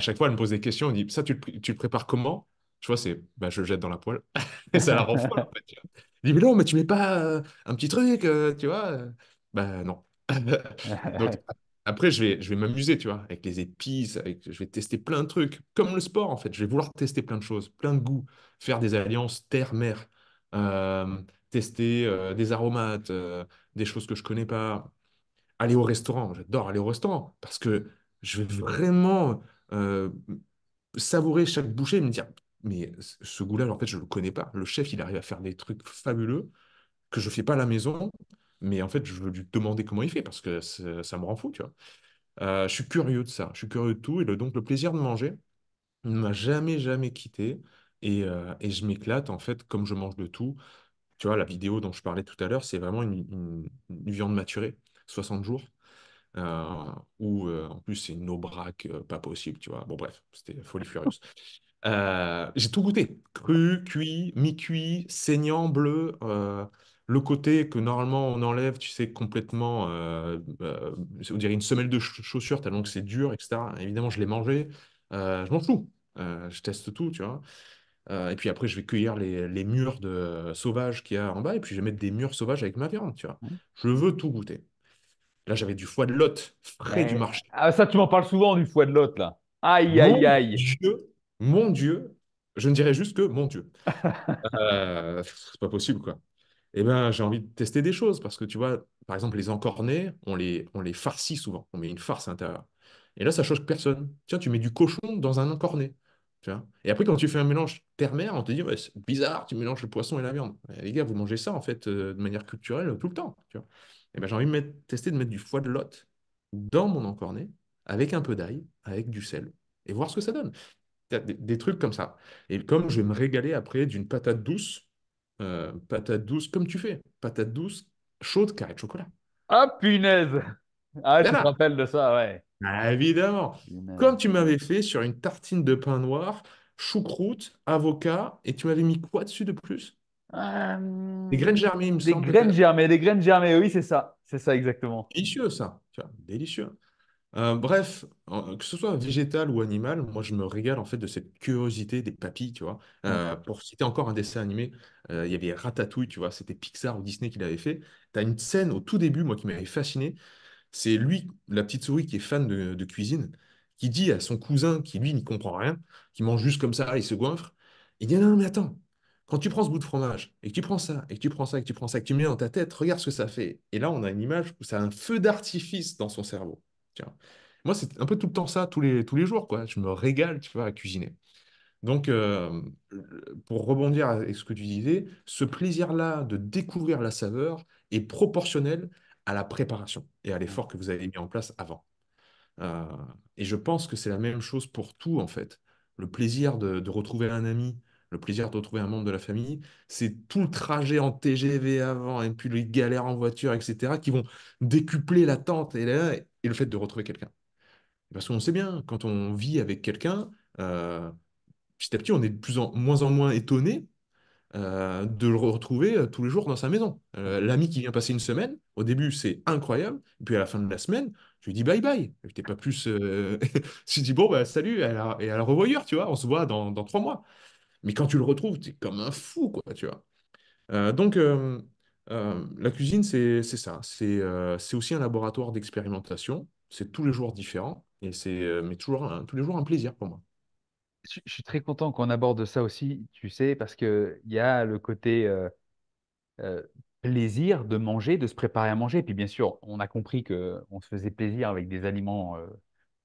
chaque fois, elle me pose des questions, elle me dit, ça, tu le prépares comment? Tu vois, bah, je le jette dans la poêle. Et ça la rend folle, en fait. Tu vois. Elle dit, mais non, mais tu mets pas un petit truc, tu vois? Bah non. Donc, Après, je vais m'amuser, tu vois, avec les épices, je vais tester plein de trucs, comme le sport, en fait. Je vais vouloir tester plein de choses, plein de goûts, faire des alliances terre-mer, tester des aromates, des choses que je connais pas. Aller au restaurant, j'adore aller au restaurant, parce que je vais vraiment euh, savourer chaque bouchée et me dire, mais ce goût-là, en fait, je ne le connais pas. Le chef, il arrive à faire des trucs fabuleux que je ne fais pas à la maison, mais en fait, je veux lui demander comment il fait, parce que ça me rend fou, tu vois. Je suis curieux de ça, je suis curieux de tout, et donc le plaisir de manger ne m'a jamais, jamais quitté, et je m'éclate, en fait, comme je mange de tout. Tu vois, la vidéo dont je parlais tout à l'heure, c'est vraiment une viande maturée, 60 jours, où en plus c'est une aubrac pas possible, tu vois. Bon, bref, c'était folie furieuse. J'ai tout goûté, cru, cuit, mi-cuit, saignant, bleu. Le côté que normalement on enlève, tu sais, complètement, on dirait une semelle de chaussure tellement que c'est dur, etc. Évidemment, je l'ai mangé. Je mange tout. Je teste tout, tu vois. Et puis après, je vais cueillir les mûres sauvages qu'il y a en bas, et puis je vais mettre des mûres sauvages avec ma viande, tu vois. Je veux tout goûter. Là, j'avais du foie de Lot, frais du marché. Ah, ça, tu m'en parles souvent du foie de l'autre, là. Aïe, aïe, Mon aïe. Dieu, mon Dieu, je ne dirais juste que mon Dieu. C'est pas possible, quoi. Eh ben, j'ai envie de tester des choses parce que tu vois, par exemple, les encornets, on les farcit souvent. On met une farce à l'intérieur. Et là, ça choque personne. Tiens, tu mets du cochon dans un encornet. Tu vois. Et après, quand tu fais un mélange terre-mer, on te dit, ouais, c'est bizarre, tu mélanges le poisson et la viande. Les gars, vous mangez ça, en fait, de manière culturelle tout le temps. Tu vois. Et ben, j'ai envie de tester de mettre du foie de lotte dans mon encornet, avec un peu d'ail, avec du sel, et voir ce que ça donne. Il y a des trucs comme ça. Et comme je vais me régaler après d'une patate douce comme tu fais, patate douce chaude, carré de chocolat. Ah, punaise. Ah, tu te Voilà, rappelles de ça, ouais. évidemment. Punaise. Comme tu m'avais fait sur une tartine de pain noir, choucroute, avocat, et tu m'avais mis quoi dessus de plus? Des graines germées, il me Des semble, graines peut-être. germées, des graines germées, oui, c'est ça. C'est ça, exactement. Délicieux, ça. Tu vois, délicieux. Bref, que ce soit végétal ou animal, moi je me régale en fait de cette curiosité des papilles, tu vois. Ouais. Pour citer encore un dessin animé, il y avait Ratatouille, tu vois, c'était Pixar ou Disney qui l'avait fait. Tu as une scène au tout début, moi qui m'avait fasciné, c'est lui, la petite souris qui est fan de cuisine, qui dit à son cousin, qui lui n'y comprend rien, qui mange juste comme ça, il se goinfre, il dit non, mais attends, quand tu prends ce bout de fromage, et que tu prends ça, et que tu prends ça, et que tu prends ça, et que tu mets dans ta tête, regarde ce que ça fait. Et là, on a une image où ça a un feu d'artifice dans son cerveau. Tiens. Moi, c'est un peu tout le temps ça, tous les jours, quoi. Je me régale, tu vois, à cuisiner. Donc, pour rebondir avec ce que tu disais, ce plaisir-là de découvrir la saveur est proportionnel à la préparation et à l'effort que vous avez mis en place avant. Euh, et je pense que c'est la même chose pour tout, en fait. Le plaisir de retrouver un ami, le plaisir de retrouver un membre de la famille, c'est tout le trajet en TGV avant, et puis les galères en voiture, etc., qui vont décupler l'attente et le fait de retrouver quelqu'un. Parce qu'on sait bien, quand on vit avec quelqu'un, euh, petit à petit, on est de moins en moins étonné de le retrouver tous les jours dans sa maison. L'ami qui vient passer une semaine, au début, c'est incroyable. Et puis à la fin de la semaine, je lui dis bye bye. Je t'ai pas plus. Je lui dis bon, bah salut, et à la revoyure, tu vois, on se voit dans 3 mois. Mais quand tu le retrouves, tu es comme un fou, quoi, tu vois. Donc, la cuisine, c'est ça. C'est aussi un laboratoire d'expérimentation. C'est tous les jours différent. Et mais toujours tous les jours un plaisir pour moi. Je suis très content qu'on aborde ça aussi, tu sais, parce qu'il y a le côté euh, plaisir de manger, de se préparer à manger. Et puis bien sûr, on a compris qu'on se faisait plaisir avec des aliments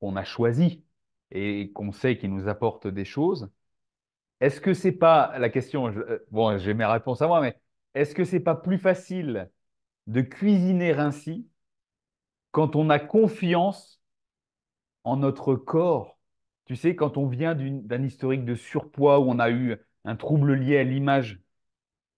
qu'on a choisis et qu'on sait qu'ils nous apportent des choses. Est-ce que c'est pas la question, bon, j'ai mes réponses à moi, mais est-ce que c'est pas plus facile de cuisiner ainsi quand on a confiance en notre corps? Tu sais, quand on vient d'un historique de surpoids où on a eu un trouble lié à l'image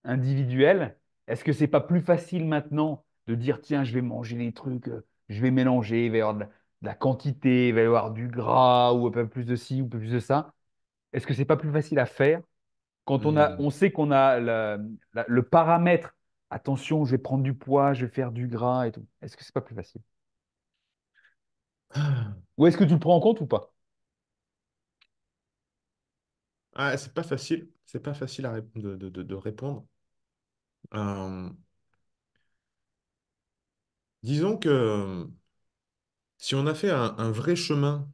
individuelle, est-ce que c'est pas plus facile maintenant de dire, tiens, je vais manger des trucs, je vais mélanger, il va y avoir de la quantité, il va y avoir du gras ou un peu plus de ci ou un peu plus de ça. Est-ce que c'est pas plus facile à faire quand Hmm. on sait qu'on a le paramètre, attention, je vais prendre du poids, je vais faire du gras et tout. Est-ce que c'est pas plus facile? Ou est-ce que tu le prends en compte ou pas? Ah, c'est pas facile. C'est pas facile de répondre. Euh, disons que Si on a fait un vrai chemin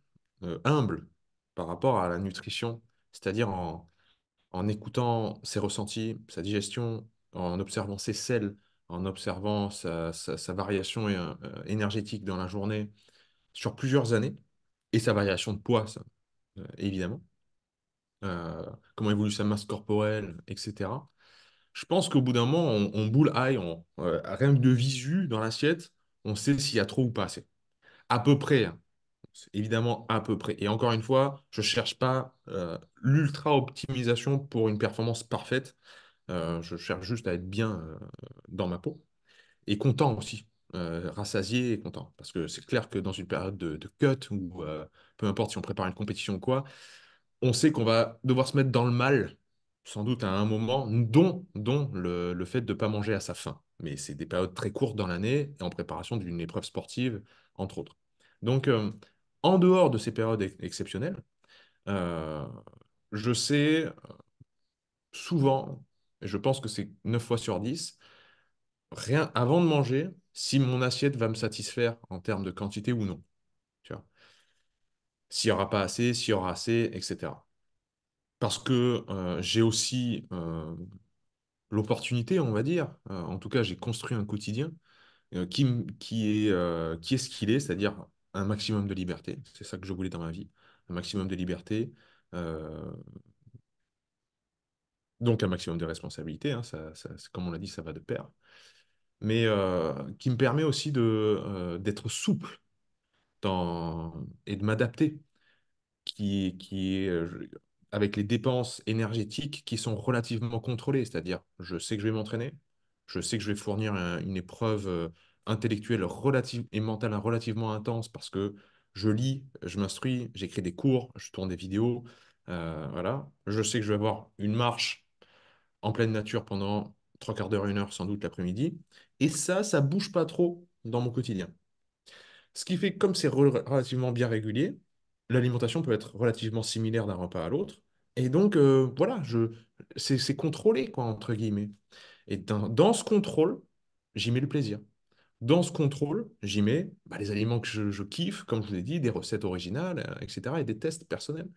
humble par rapport à la nutrition, c'est-à-dire en écoutant ses ressentis, sa digestion, en observant ses selles, en observant sa variation énergétique dans la journée sur plusieurs années, et sa variation de poids, ça, évidemment, comment évolue sa masse corporelle, etc. Je pense qu'au bout d'un moment, on boule aille, rien que de visu dans l'assiette, on sait s'il y a trop ou pas assez. À peu près, hein. C'est évidemment à peu près. Et encore une fois, je ne cherche pas l'ultra-optimisation pour une performance parfaite. Je cherche juste à être bien dans ma peau et content aussi, rassasié et content. Parce que c'est clair que dans une période de cut ou peu importe si on prépare une compétition ou quoi, on sait qu'on va devoir se mettre dans le mal, sans doute à un moment, dont le fait de ne pas manger à sa faim. Mais c'est des périodes très courtes dans l'année et en préparation d'une épreuve sportive, entre autres. Donc, en dehors de ces périodes exceptionnelles, euh, je sais souvent, et je pense que c'est 9 fois sur 10, rien avant de manger, si mon assiette va me satisfaire en termes de quantité ou non. Tu vois. S'il n'y aura pas assez, s'il y aura assez, etc. Parce que j'ai aussi l'opportunité, on va dire, en tout cas j'ai construit un quotidien qui est ce qu'il est, c'est-à-dire un maximum de liberté. C'est ça que je voulais dans ma vie, un maximum de liberté, euh, donc un maximum de responsabilité, hein, comme on l'a dit, ça va de pair, mais qui me permet aussi d'être souple et de m'adapter. Qui est avec les dépenses énergétiques qui sont relativement contrôlées. C'est-à-dire, je sais que je vais m'entraîner, je sais que je vais fournir une épreuve intellectuelle relative et mentale relativement intense parce que je lis, je m'instruis, j'écris des cours, je tourne des vidéos. Voilà. Je sais que je vais avoir une marche en pleine nature pendant trois quarts d'heure, une heure sans doute l'après-midi. Et ça bouge pas trop dans mon quotidien. Ce qui fait que comme c'est relativement bien régulier, l'alimentation peut être relativement similaire d'un repas à l'autre. Et donc, voilà, c'est contrôlé, quoi, entre guillemets. Et dans ce contrôle, j'y mets le plaisir. Dans ce contrôle, j'y mets bah, les aliments que je kiffe, comme je vous l'ai dit, des recettes originales, etc., et des tests personnels.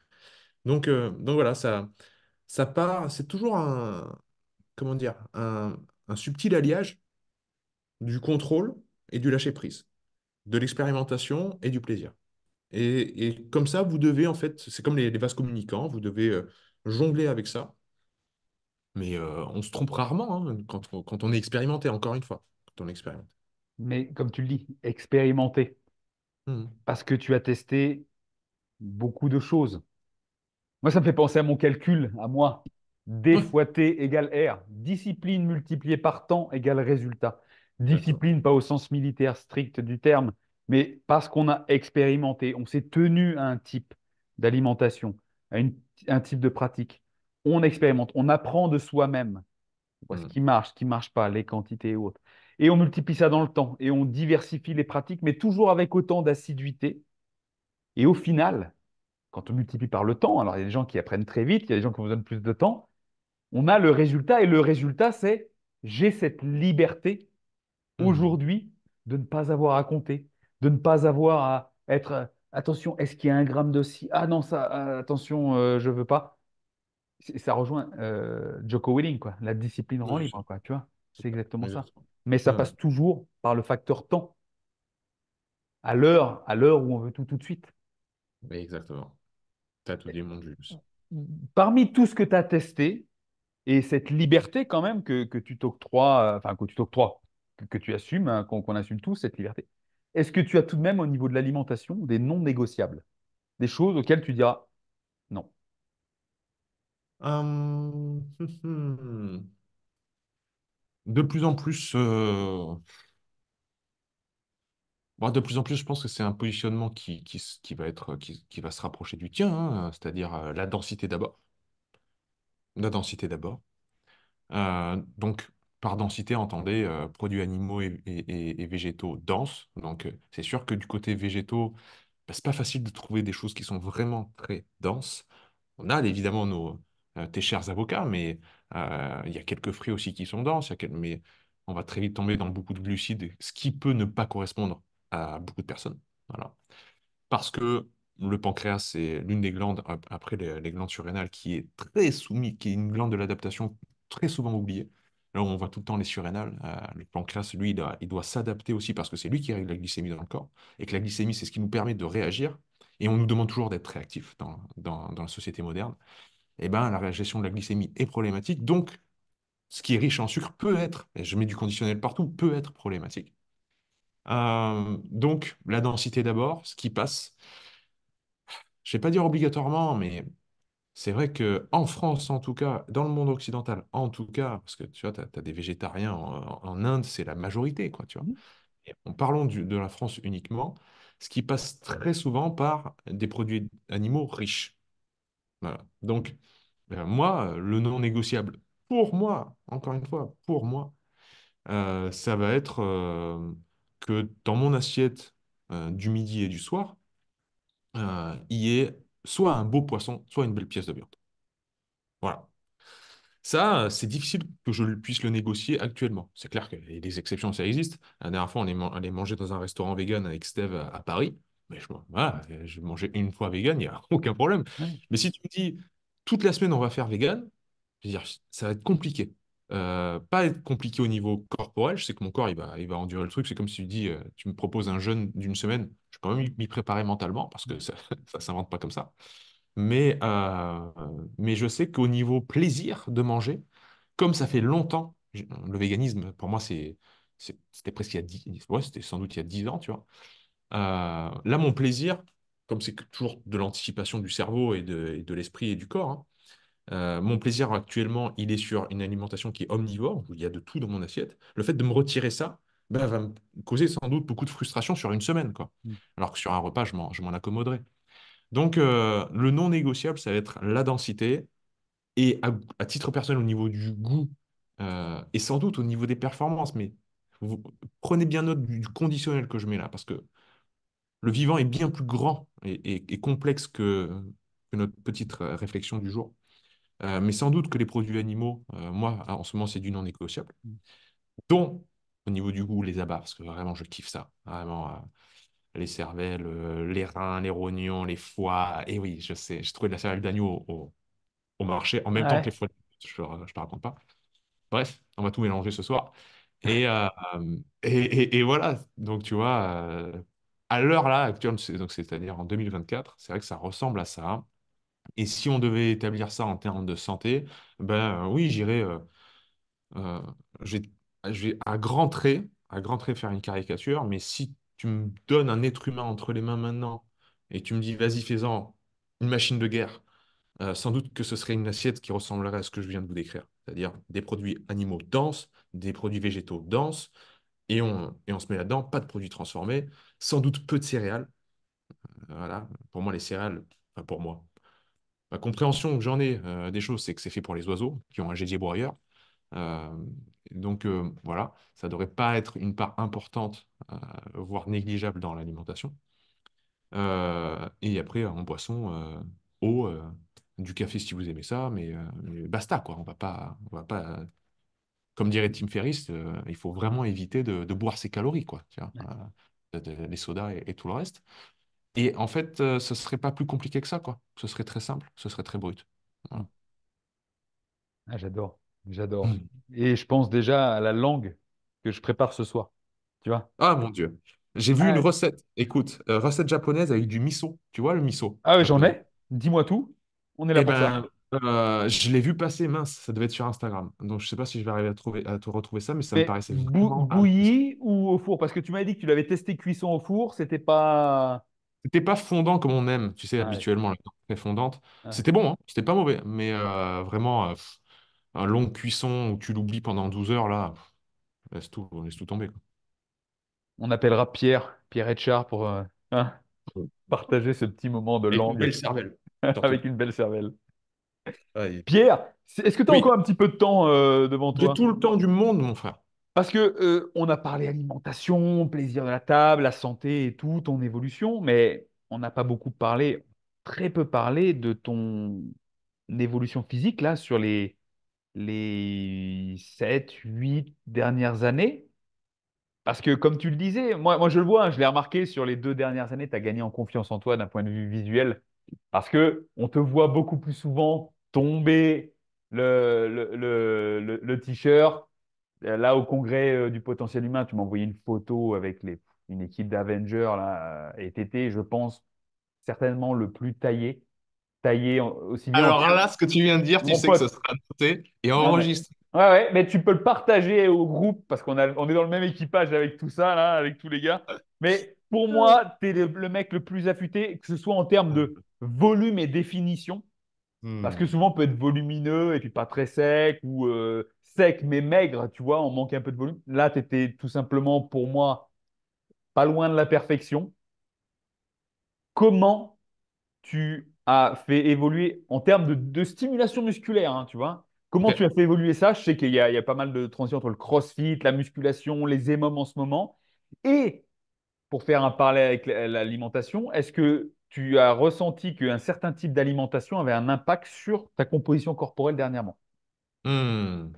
Donc voilà, ça part, c'est toujours comment dire, un subtil alliage du contrôle et du lâcher-prise, de l'expérimentation et du plaisir. Et comme ça, vous devez, en fait, c'est comme les vases communicants, vous devez jongler avec ça. Mais on se trompe rarement hein, quand on est expérimenté, encore une fois, quand on expérimente. Mais comme tu le dis, expérimenter, Mhm. parce que tu as testé beaucoup de choses. Moi, ça me fait penser à mon calcul, à moi. D Ouais, fois T égale R. Discipline multipliée par temps égale résultat. exactement. Discipline, pas au sens militaire strict du terme, mais parce qu'on a expérimenté, on s'est tenu à un type d'alimentation, un type de pratique. On expérimente, on apprend de soi-même. On voit Mhm. ce qui marche pas, les quantités et autres. Et on multiplie ça dans le temps et on diversifie les pratiques, mais toujours avec autant d'assiduité. Et au final, quand on multiplie par le temps, alors il y a des gens qui apprennent très vite, il y a des gens qui ont besoin de plus de temps, on a le résultat, et le résultat, c'est j'ai cette liberté Mhm. aujourd'hui de ne pas avoir à compter, de ne pas avoir à être attention, est-ce qu'il y a un gramme de ci? Ah non, ça, attention, je veux pas. Ça rejoint Jocko Willing, quoi. La discipline rend Oui, libre, quoi, tu vois. C'est exactement ça. exactement. Mais ça Ouais, ouais. passe toujours par le facteur temps, à l'heure où on veut tout tout de suite. Oui, exactement. T'as tout dit, mon Dieu. Parmi tout ce que tu as testé, et cette liberté quand même que tu t'octroies, enfin que tu t'octroies, que tu assumes, hein, qu'on assume tous cette liberté. Est-ce que tu as tout de même au niveau de l'alimentation des non négociables, des choses auxquelles tu diras non? De plus en plus, bon, de plus en plus, je pense que c'est un positionnement qui va se rapprocher du tien, hein, c'est-à-dire la densité d'abord. La densité d'abord. Donc, par densité, entendez produits animaux et végétaux denses. Donc, c'est sûr que du côté végétaux, bah, c'est pas facile de trouver des choses qui sont vraiment très denses. On a évidemment tes chers avocats, mais il y a quelques fruits aussi qui sont denses. Mais on va très vite tomber dans beaucoup de glucides, ce qui peut ne pas correspondre à beaucoup de personnes. Voilà. Parce que le pancréas, c'est l'une des glandes, après les glandes surrénales, qui est très soumise, qui est une glande de l'adaptation très souvent oubliée. Là où on voit tout le temps les surrénales, le pancréas, lui, il doit s'adapter aussi parce que c'est lui qui règle la glycémie dans le corps. Et que la glycémie, c'est ce qui nous permet de réagir. Et on nous demande toujours d'être réactif dans la société moderne. Et ben, la gestion de la glycémie est problématique. Donc, ce qui est riche en sucre peut être, et je mets du conditionnel partout, peut être problématique. Donc, la densité d'abord, ce qui passe. Je ne vais pas dire obligatoirement, mais c'est vrai que en France, en tout cas, dans le monde occidental, en tout cas, parce que tu vois, tu as, des végétariens en Inde, c'est la majorité, quoi, tu vois. Mhm. Et en parlant de la France uniquement, ce qui passe très souvent par des produits animaux riches. Voilà. Donc, moi, le non négociable, pour moi, encore une fois, pour moi, ça va être que dans mon assiette du midi et du soir, il y ait soit un beau poisson, soit une belle pièce de viande. Voilà. Ça, c'est difficile que je puisse le négocier actuellement. C'est clair que des exceptions, ça existe. La dernière fois, on est mangé dans un restaurant vegan avec Steve à Paris. Mais voilà, je mangeais une fois vegan, il n'y a aucun problème. Ouais. Mais si tu me dis, toute la semaine, on va faire vegan, je veux dire, ça va être compliqué. Pas être compliqué au niveau corporel, je sais que mon corps, il va endurer le truc. C'est comme si tu dis, tu me proposes un jeûne d'une semaine, je peux quand même m'y préparer mentalement, parce que ça ne s'invente pas comme ça. Mais je sais qu'au niveau plaisir de manger, comme ça fait longtemps, le véganisme, pour moi, c'était presque il y a 10, ouais, c'était sans doute il y a 10 ans, tu vois. Là, mon plaisir, comme c'est toujours de l'anticipation du cerveau et de l'esprit et du corps, hein, mon plaisir actuellement, il est sur une alimentation qui est omnivore, où il y a de tout dans mon assiette. Le fait de me retirer ça, ben, va me causer sans doute beaucoup de frustration sur une semaine, quoi. Mm. Alors que sur un repas, je m'en accommoderai. Donc, le non négociable, ça va être la densité et à titre personnel au niveau du goût et sans doute au niveau des performances. Mais vous, prenez bien note du conditionnel que je mets là parce que le vivant est bien plus grand et complexe que notre petite réflexion du jour. Mais sans doute que les produits animaux, moi, en ce moment, c'est du non négociable. Mm. Dont, au niveau du goût, les abats, parce que vraiment, je kiffe ça. Vraiment, les cervelles, les reins, les rognons, les foies. Et oui, je sais, j'ai trouvé de la cervelle d'agneau au marché en même temps que les Ouais. foies. Je te raconte pas. Bref, on va tout mélanger ce soir. Et voilà, donc tu vois, à l'heure là actuelle, donc c'est-à-dire en 2024, c'est vrai que ça ressemble à ça. Et si on devait établir ça en termes de santé, ben oui, j'irais, euh, je vais, je vais à grands traits faire une caricature, mais si tu me donnes un être humain entre les mains maintenant et tu me dis, vas-y, fais-en une machine de guerre, sans doute que ce serait une assiette qui ressemblerait à ce que je viens de vous décrire, c'est-à-dire des produits animaux denses, des produits végétaux denses, et on se met là-dedans, pas de produits transformés, sans doute peu de céréales. Voilà, pour moi, les céréales, enfin pour moi, la compréhension que j'en ai des choses, c'est que c'est fait pour les oiseaux qui ont un gésier broyeur. Euh, donc voilà, ça ne devrait pas être une part importante, voire négligeable dans l'alimentation. Et après, en boisson, eau, du café si vous aimez ça, mais basta, quoi. On va pas, comme dirait Tim Ferriss, il faut vraiment éviter de boire ses calories, quoi. Tu vois, les sodas et tout le reste. Et en fait, ce serait pas plus compliqué que ça, quoi. Ce serait très simple, ce serait très brut. Mm. Voilà. Ah, j'adore, j'adore. Mm. Et je pense déjà à la langue que je prépare ce soir. Tu vois? Ah mon Dieu. J'ai vu une Ah, recette. Écoute, recette japonaise avec du miso. Tu vois le miso ah ouais, j'en japonais? ai. Dis-moi tout. On est là Eh pour ça. ben, je l'ai vu passer, mince, ça devait être sur Instagram. Donc, je sais pas si je vais arriver à te retrouver ça, mais ça me Mais paraissait vraiment intéressant. bouilli ou au four? Parce que tu m'avais dit que tu l'avais testé cuisson au four, c'était pas. C'était pas fondant comme on aime, tu sais, Ah ouais, habituellement, la viande très fondante. ouais. C'était bon, hein, c'était pas mauvais, mais vraiment, un long cuisson où tu l'oublies pendant 12 heures, là, laisse tout tomber, quoi. On appellera Pierre, Pierre Etchard pour hein, partager ce petit moment de Et une langue belle cervelle, surtout. avec une belle cervelle. Ouais. Pierre, est-ce que tu as encore Oui, un petit peu de temps devant j'ai toi? tout le temps du monde, mon frère. Parce que on a parlé alimentation, plaisir de la table, la santé et tout, ton évolution, mais on n'a pas beaucoup parlé, très peu parlé de ton évolution physique là sur les 7, 8 dernières années. Parce que, comme tu le disais, moi je le vois, hein, je l'ai remarqué sur les 2 dernières années, tu as gagné en confiance en toi d'un point de vue visuel. Parce que on te voit beaucoup plus souvent tomber le t-shirt. Là, au congrès du potentiel humain, tu m'as envoyé une photo avec une équipe d'Avengers, là, et tu étais, je pense, certainement le plus taillé. Taillé aussi bien en Alors termes. là, ce que tu viens de dire, tu Mon sais que ce pote, sera noté et non, mais. enregistré. Ouais, ouais, mais tu peux le partager au groupe parce on est dans le même équipage avec tout ça, là, avec tous les gars. Mais pour moi, tu es le mec le plus affûté, que ce soit en termes de volume et définition. Parce que Hmm. souvent, on peut être volumineux et puis pas très sec ou sec mais maigre, tu vois, on manque un peu de volume. Là, tu étais tout simplement, pour moi, pas loin de la perfection. Comment tu as fait évoluer en termes de stimulation musculaire, hein, tu vois. Comment tu Ok. as fait évoluer ça? Je sais qu'il y a pas mal de transitions entre le crossfit, la musculation, les EMOM en ce moment. Et pour faire un parallèle avec l'alimentation, est-ce que tu as ressenti qu'un certain type d'alimentation avait un impact sur ta composition corporelle dernièrement? Hmm.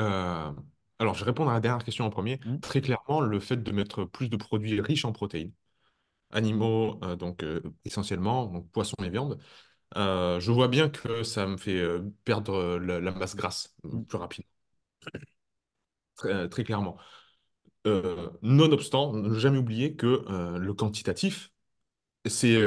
Euh, alors, je réponds à la dernière question en premier. Hmm. Très clairement, le fait de mettre plus de produits riches en protéines, animaux, essentiellement, donc poissons et viande, je vois bien que ça me fait perdre la masse grasse Hmm. plus rapidement, très clairement. Nonobstant, ne jamais oublier que le quantitatif, c'est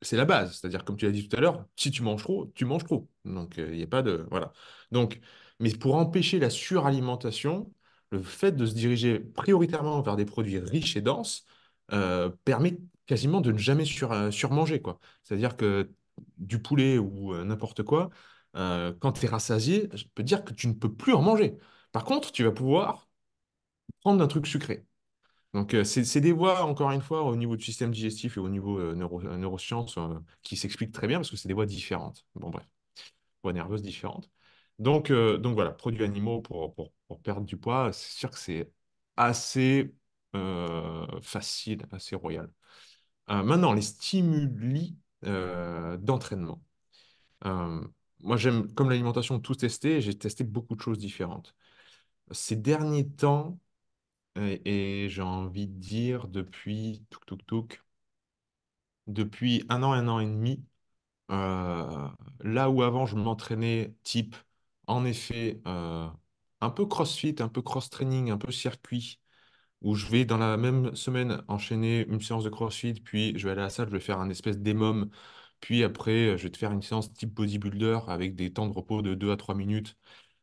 c'est la base. C'est-à-dire, comme tu l'as dit tout à l'heure, si tu manges trop, tu manges trop. Donc, il n'y a pas de... Voilà. Donc, mais pour empêcher la suralimentation, le fait de se diriger prioritairement vers des produits riches et denses permet quasiment de ne jamais surmanger, quoi. C'est-à-dire que du poulet ou n'importe quoi, quand tu es rassasié, je peux te dire que tu ne peux plus en manger. Par contre, tu vas pouvoir prendre un truc sucré. Donc, c'est des voies, encore une fois, au niveau du système digestif et au niveau neurosciences qui s'expliquent très bien parce que c'est des voies différentes. Bon, bref, voies nerveuses différentes. Donc voilà, produits animaux pour perdre du poids, c'est sûr que c'est assez facile, assez royal. Maintenant, les stimuli d'entraînement. Euh, Moi, j'aime, comme l'alimentation, tout tester. J'ai testé beaucoup de choses différentes. Ces derniers temps, et j'ai envie de dire depuis un an et demi, euh, là où avant je m'entraînais type, en effet, un peu CrossFit, un peu cross-training, un peu circuit, où je vais dans la même semaine enchaîner une séance de CrossFit, puis je vais aller à la salle, je vais faire un espèce d'émum, puis après je vais te faire une séance type bodybuilder avec des temps de repos de 2 à 3 minutes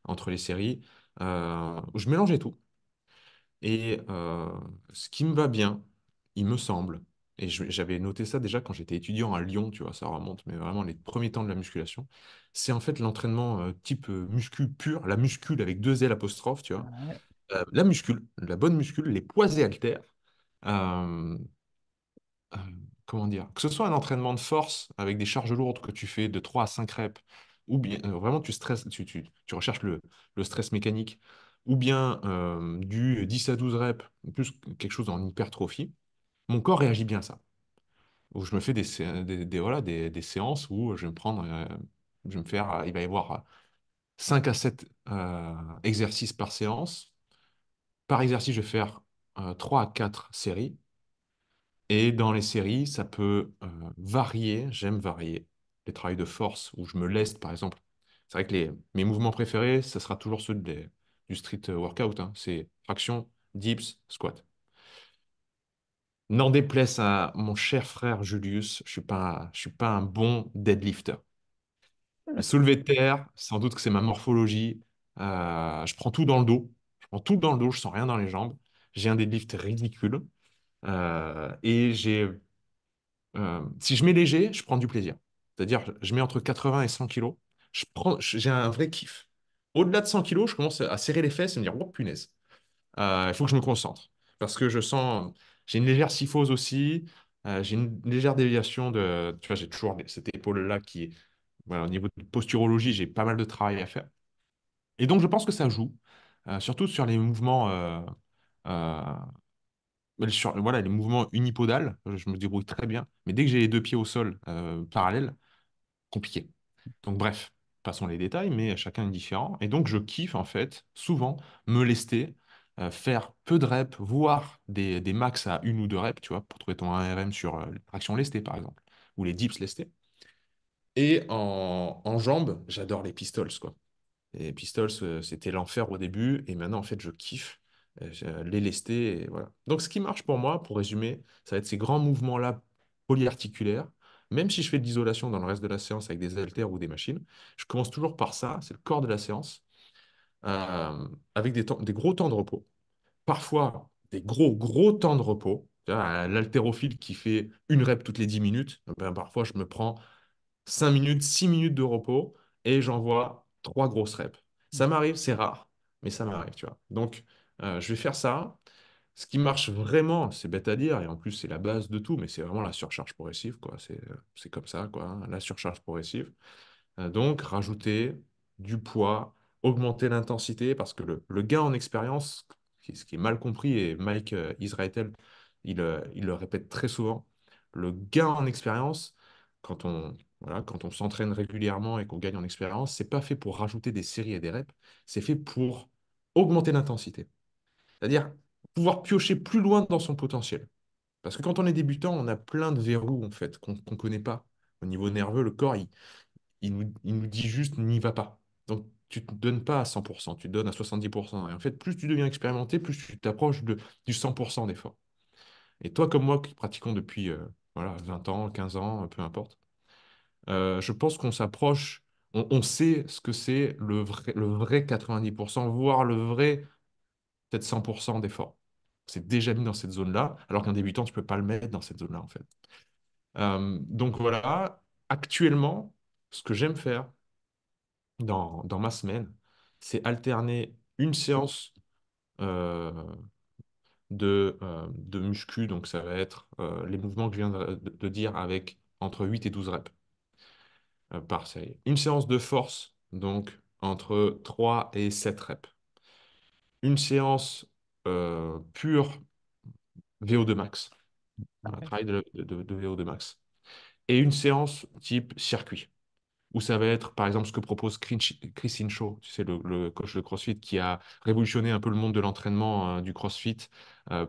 entre les séries. Où je mélangeais tout. Et ce qui me va bien, il me semble, et j'avais noté ça déjà quand j'étais étudiant à Lyon, tu vois, ça remonte, mais vraiment les premiers temps de la musculation, c'est en fait l'entraînement type muscu pur, la muscule avec deux L apostrophe, tu vois. Ouais. La muscule, la bonne muscule, les poids et haltères. euh, euh, Comment dire, que ce soit un entraînement de force avec des charges lourdes que tu fais de 3 à 5 reps, ou bien vraiment tu stresses, tu recherches le stress mécanique, ou bien du 10 à 12 reps, plus quelque chose en hypertrophie, mon corps réagit bien à ça. Où je me fais voilà, des séances où je vais me prendre, je vais me faire, il va y avoir 5 à 7 exercices par séance. Par exercice, je vais faire 3 à 4 séries. Et dans les séries, ça peut varier, j'aime varier. Les travails de force où je me leste, par exemple. C'est vrai que mes mouvements préférés, ça sera toujours ceux du street workout, hein. C'est traction, dips, squat. N'en déplaise à mon cher frère Julius, je suis pas un bon deadlifter. Soulevé de terre, sans doute que c'est ma morphologie. Je prends tout dans le dos. Je prends tout dans le dos, je sens rien dans les jambes. J'ai un deadlift ridicule. Et si je mets léger, je prends du plaisir. C'est-à-dire, je mets entre 80 et 100 kilos. J'ai un vrai kiff. Au-delà de 100 kilos, je commence à serrer les fesses et me dire, oh punaise, il faut que je me concentre. Parce que j'ai une légère syphose aussi. J'ai une légère déviation de, tu vois, j'ai toujours cette épaule-là qui est, voilà, au niveau de posturologie, j'ai pas mal de travail à faire. Et donc, je pense que ça joue, surtout sur les mouvements euh, voilà, les mouvements unipodales, je me débrouille très bien. Mais dès que j'ai les deux pieds au sol parallèles, compliqué. Donc bref, passons les détails, mais chacun est différent. Et donc je kiffe en fait souvent me lester. faire peu de reps, voire des max à une ou deux reps, tu vois, pour trouver ton 1RM sur les tractions lestées, par exemple, ou les dips lestés. Et en jambes, j'adore les pistols, quoi. Les pistols, c'était l'enfer au début, et maintenant, en fait, je kiffe les lestés, et voilà. Donc, ce qui marche pour moi, pour résumer, ça va être ces grands mouvements-là polyarticulaires. Même si je fais de l'isolation dans le reste de la séance avec des haltères ou des machines, je commence toujours par ça, c'est le corps de la séance, avec des gros temps de repos. Parfois, des gros temps de repos. Tu vois, l'haltérophile qui fait une rep toutes les 10 minutes, ben, parfois, je me prends 5 minutes, 6 minutes de repos et j'envoie 3 grosses reps. Ça m'arrive, c'est rare, mais ça m'arrive, tu vois. Donc, je vais faire ça. Ce qui marche vraiment, c'est bête à dire, et en plus, c'est la base de tout, mais c'est vraiment la surcharge progressive, quoi. C'est comme ça, quoi, hein, la surcharge progressive. Donc, rajouter du poids, augmenter l'intensité, parce que le gain en expérience, ce qui est mal compris, et Mike Israetel, il le répète très souvent, le gain en expérience, voilà, quand on s'entraîne régulièrement et qu'on gagne en expérience, c'est pas fait pour rajouter des séries et des reps, c'est fait pour augmenter l'intensité. C'est-à-dire pouvoir piocher plus loin dans son potentiel. Parce que quand on est débutant, on a plein de verrous en fait qu'on ne connaît pas. Au niveau nerveux, le corps, il nous dit juste n'y va pas. Donc, tu ne te donnes pas à 100%, tu te donnes à 70%. Et en fait, plus tu deviens expérimenté, plus tu t'approches du 100% d'effort. Et toi, comme moi, qui pratiquons depuis voilà, 20 ans, 15 ans, peu importe, je pense qu'on s'approche, on sait ce que c'est le vrai 90%, voire le vrai peut-être 100% d'effort. C'est déjà mis dans cette zone-là, alors qu'un débutant, tu ne peux pas le mettre dans cette zone-là, en fait. Donc voilà, actuellement, ce que j'aime faire, dans ma semaine, c'est alterner une séance euh, de muscu, donc ça va être les mouvements que je viens de dire avec entre 8 et 12 reps par série. Une séance de force, donc entre 3 et 7 reps. Une séance pure VO2 max, un Ok. travail de VO2 max. Et une séance type circuit, où ça va être, par exemple, ce que propose Chris Hinshaw, tu sais, le coach de CrossFit, qui a révolutionné un peu le monde de l'entraînement du CrossFit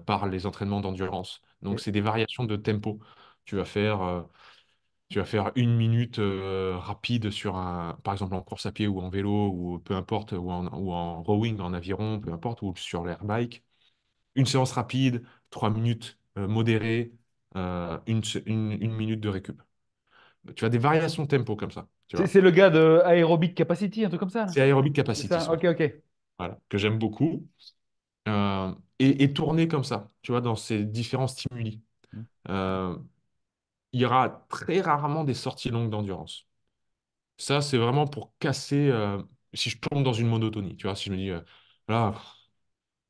par les entraînements d'endurance. Donc, Ok. c'est des variations de tempo. Tu vas faire, euh, tu vas faire une minute rapide sur par exemple, en course à pied ou en vélo, ou peu importe, ou en rowing, en aviron, peu importe, ou sur l'air bike. Une séance rapide, 3 minutes modérées, une minute de récup. Tu as des variations de tempo comme ça, tu vois. C'est le gars de Aerobic Capacity, un truc comme ça, là? C'est Aerobic C'est Capacity, ça? son Ok, truc. ok. Voilà, que j'aime beaucoup. Et tourner comme ça, tu vois, dans ces différents stimuli. Euh, il y aura très rarement des sorties longues d'endurance. Ça, c'est vraiment pour casser, si je tombe dans une monotonie, tu vois, si je me dis, voilà,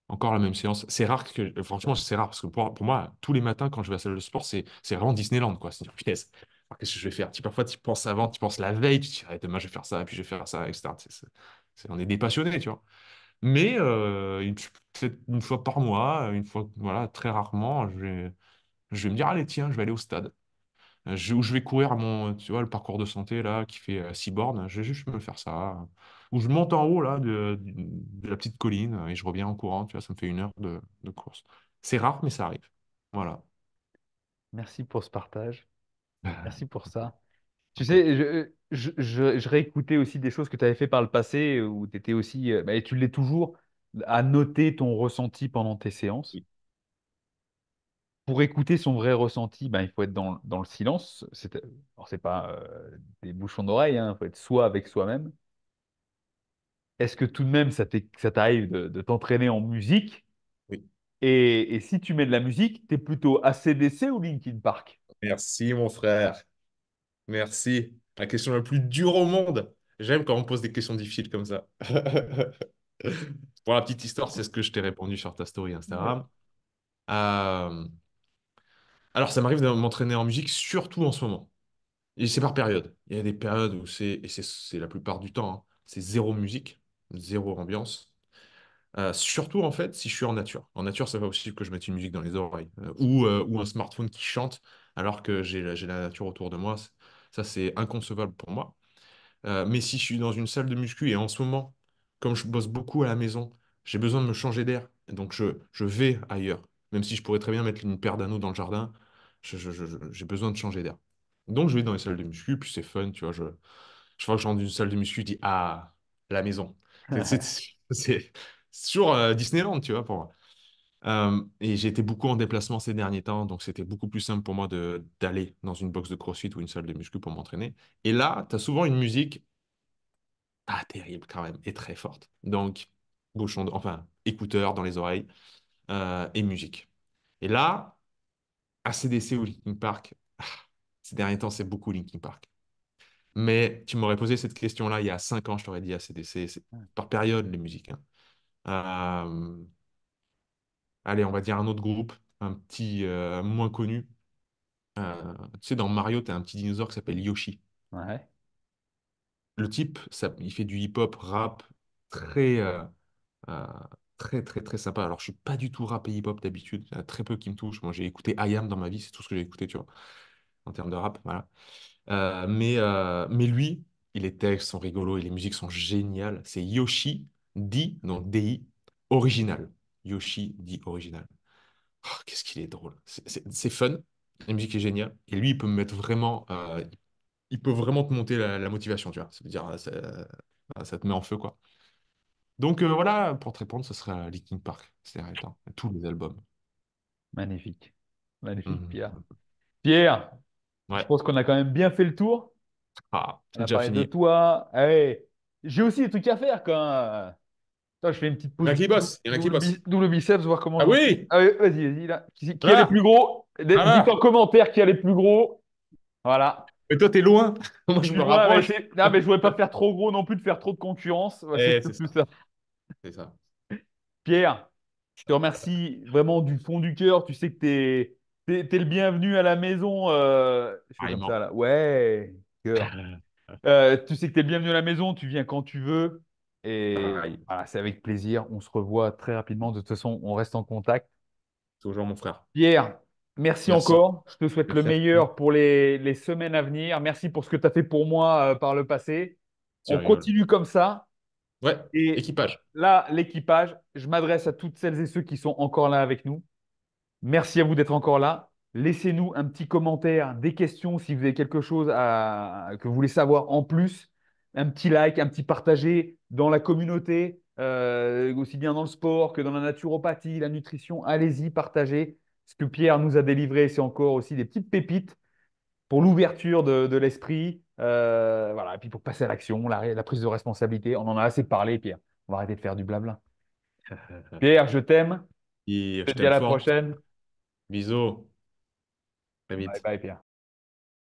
encore la même séance. C'est rare que, franchement, c'est rare, parce que pour moi, tous les matins, quand je vais à la salle de sport, c'est vraiment Disneyland, quoi. C'est-à-dire, punaise, alors, qu'est-ce que je vais faire? Parfois, tu penses avant, tu penses la veille, tu te dis, ah, demain, je vais faire ça, et puis je vais faire ça, etc. On est des passionnés, tu vois. Mais peut-être une fois par mois, une fois, voilà, très rarement, je vais me dire, allez, tiens, je vais aller au stade. Où je vais courir tu vois, le parcours de santé là, qui fait 6 bornes. Je vais juste me faire ça. Ou je monte en haut là, de la petite colline et je reviens en courant. Tu vois, ça me fait 1 heure de course. C'est rare, mais ça arrive. Voilà. Merci pour ce partage. Bah, Merci pour ça. Tu tant pis. sais, je réécoutais aussi des choses que tu avais fait par le passé où tu étais aussi, bah, et tu l'es toujours, à noter ton ressenti pendant tes séances. Oui. Pour écouter son vrai ressenti, ben, il faut être dans le silence. Alors, c'est pas des bouchons d'oreille, hein, il faut être soi avec soi-même. Est-ce que tout de même, ça t'arrive de t'entraîner en musique? Oui. Et si tu mets de la musique, tu es plutôt AC/DC ou Linkin Park? Merci, mon frère. Merci. La question la plus dure au monde. J'aime quand on me pose des questions difficiles comme ça. Pour la petite histoire, c'est ce que je t'ai répondu sur ta story Ouais. Instagram. Euh, alors, ça m'arrive de m'entraîner en musique, surtout en ce moment. Et c'est par période. Il y a des périodes où c'est la plupart du temps, hein, c'est zéro musique, zéro ambiance. Surtout en fait si je suis en nature. En nature, ça va aussi que je mette une musique dans les oreilles ou un smartphone qui chante alors que j'ai la nature autour de moi. Ça, c'est inconcevable pour moi. Mais si je suis dans une salle de muscu et en ce moment, comme je bosse beaucoup à la maison, j'ai besoin de me changer d'air. Donc, je vais ailleurs. Même si je pourrais très bien mettre une paire d'anneaux dans le jardin, j'ai besoin de changer d'air. Donc, je vais dans les salles de muscu, puis c'est fun, tu vois. Je vois que je rentre d'une salle de muscu, je dis, ah, la maison. C'est toujours Disneyland, tu vois, pour moi. Et j'ai été beaucoup en déplacement ces derniers temps, donc c'était beaucoup plus simple pour moi d'aller dans une box de CrossFit ou une salle de muscu pour m'entraîner. Et là, tu as souvent une musique pas terrible quand même, et très forte. Donc, enfin, écouteurs dans les oreilles et musique. Et là, AC/DC ou Linkin Park, ces derniers temps, c'est beaucoup Linkin Park. Mais tu m'aurais posé cette question-là il y a 5 ans, je t'aurais dit AC/DC, c'est par période les musiques, hein. Euh, Allez, on va dire un autre groupe, un petit moins connu. Tu sais, dans Mario, tu as un petit dinosaure qui s'appelle Yoshi. Ouais. Le type, il fait du hip-hop, rap, très, euh, très, très, très sympa. Alors, je suis pas du tout rap et hip-hop d'habitude. Il y en a très peu qui me touchent. Moi, j'ai écouté IAM dans ma vie, c'est tout ce que j'ai écouté, tu vois, en termes de rap. Voilà. Mais lui, les textes sont rigolos et les musiques sont géniales. C'est Yoshi D, donc DI, original. Yoshi D original. Oh, qu'est-ce qu'il est drôle. C'est fun. La musique est géniale. Et lui, il peut me mettre vraiment. Il peut vraiment te monter la motivation, tu vois. Ça veut dire, ça te met en feu, quoi. Donc voilà, pour te répondre, ce sera Linkin Park, c'est arrêtant. Tous les albums. Magnifique. Magnifique, Mhm. Pierre. Pierre, je Ouais. pense qu'on a quand même bien fait le tour. Ah, On c'est a déjà parlé de fini. toi. Allez, j'ai aussi des trucs à faire quand même. Attends, je fais une petite Il y en pause a qui bossent. Il y en a qui bossent. double biceps, voir comment Ah j'en suis. oui! Ah, vas-y, vas-y, là. Qui est les plus Là! gros? Ah Dites là! en commentaire qui a les plus gros. Voilà. Mais toi, t'es loin. Moi, Je je suis me loin, mais, rapproche. non, mais je voudrais pas faire trop gros non plus, de faire trop de concurrence. Ouais, c'est C'est surtout ça. ça. C'est ça. Pierre, je te remercie vraiment du fond du cœur. Tu sais que t'es le bienvenu à la maison. Je fais comme ça, Pareillement. là. Ouais, cœur. Tu sais que tu es le bienvenu à la maison, tu viens quand tu veux. Et Pareil. voilà, c'est avec plaisir. On se revoit très rapidement. De toute façon, on reste en contact. Toujours mon frère. Pierre, merci Merci. encore. Je te souhaite le Merci à toi. meilleur pour les semaines à venir. Merci pour ce que tu as fait pour moi par le passé. Tu On rigoles. continue comme ça. Ouais, Et équipage. là, l'équipage, je m'adresse à toutes celles et ceux qui sont encore là avec nous. Merci à vous d'être encore là. Laissez-nous un petit commentaire, des questions si vous avez quelque chose que vous voulez savoir en plus. Un petit like, un petit partagé dans la communauté, aussi bien dans le sport que dans la naturopathie, la nutrition. Allez-y, partagez. Ce que Pierre nous a délivré, c'est encore aussi des petites pépites pour l'ouverture de l'esprit. Voilà. Et puis pour passer à l'action, la prise de responsabilité. On en a assez parlé, Pierre. On va arrêter de faire du blabla. Pierre, je t'aime. Et Je je te dis à t'aime la fort. prochaine. Bisous. Très Bye vite. bye, Pierre.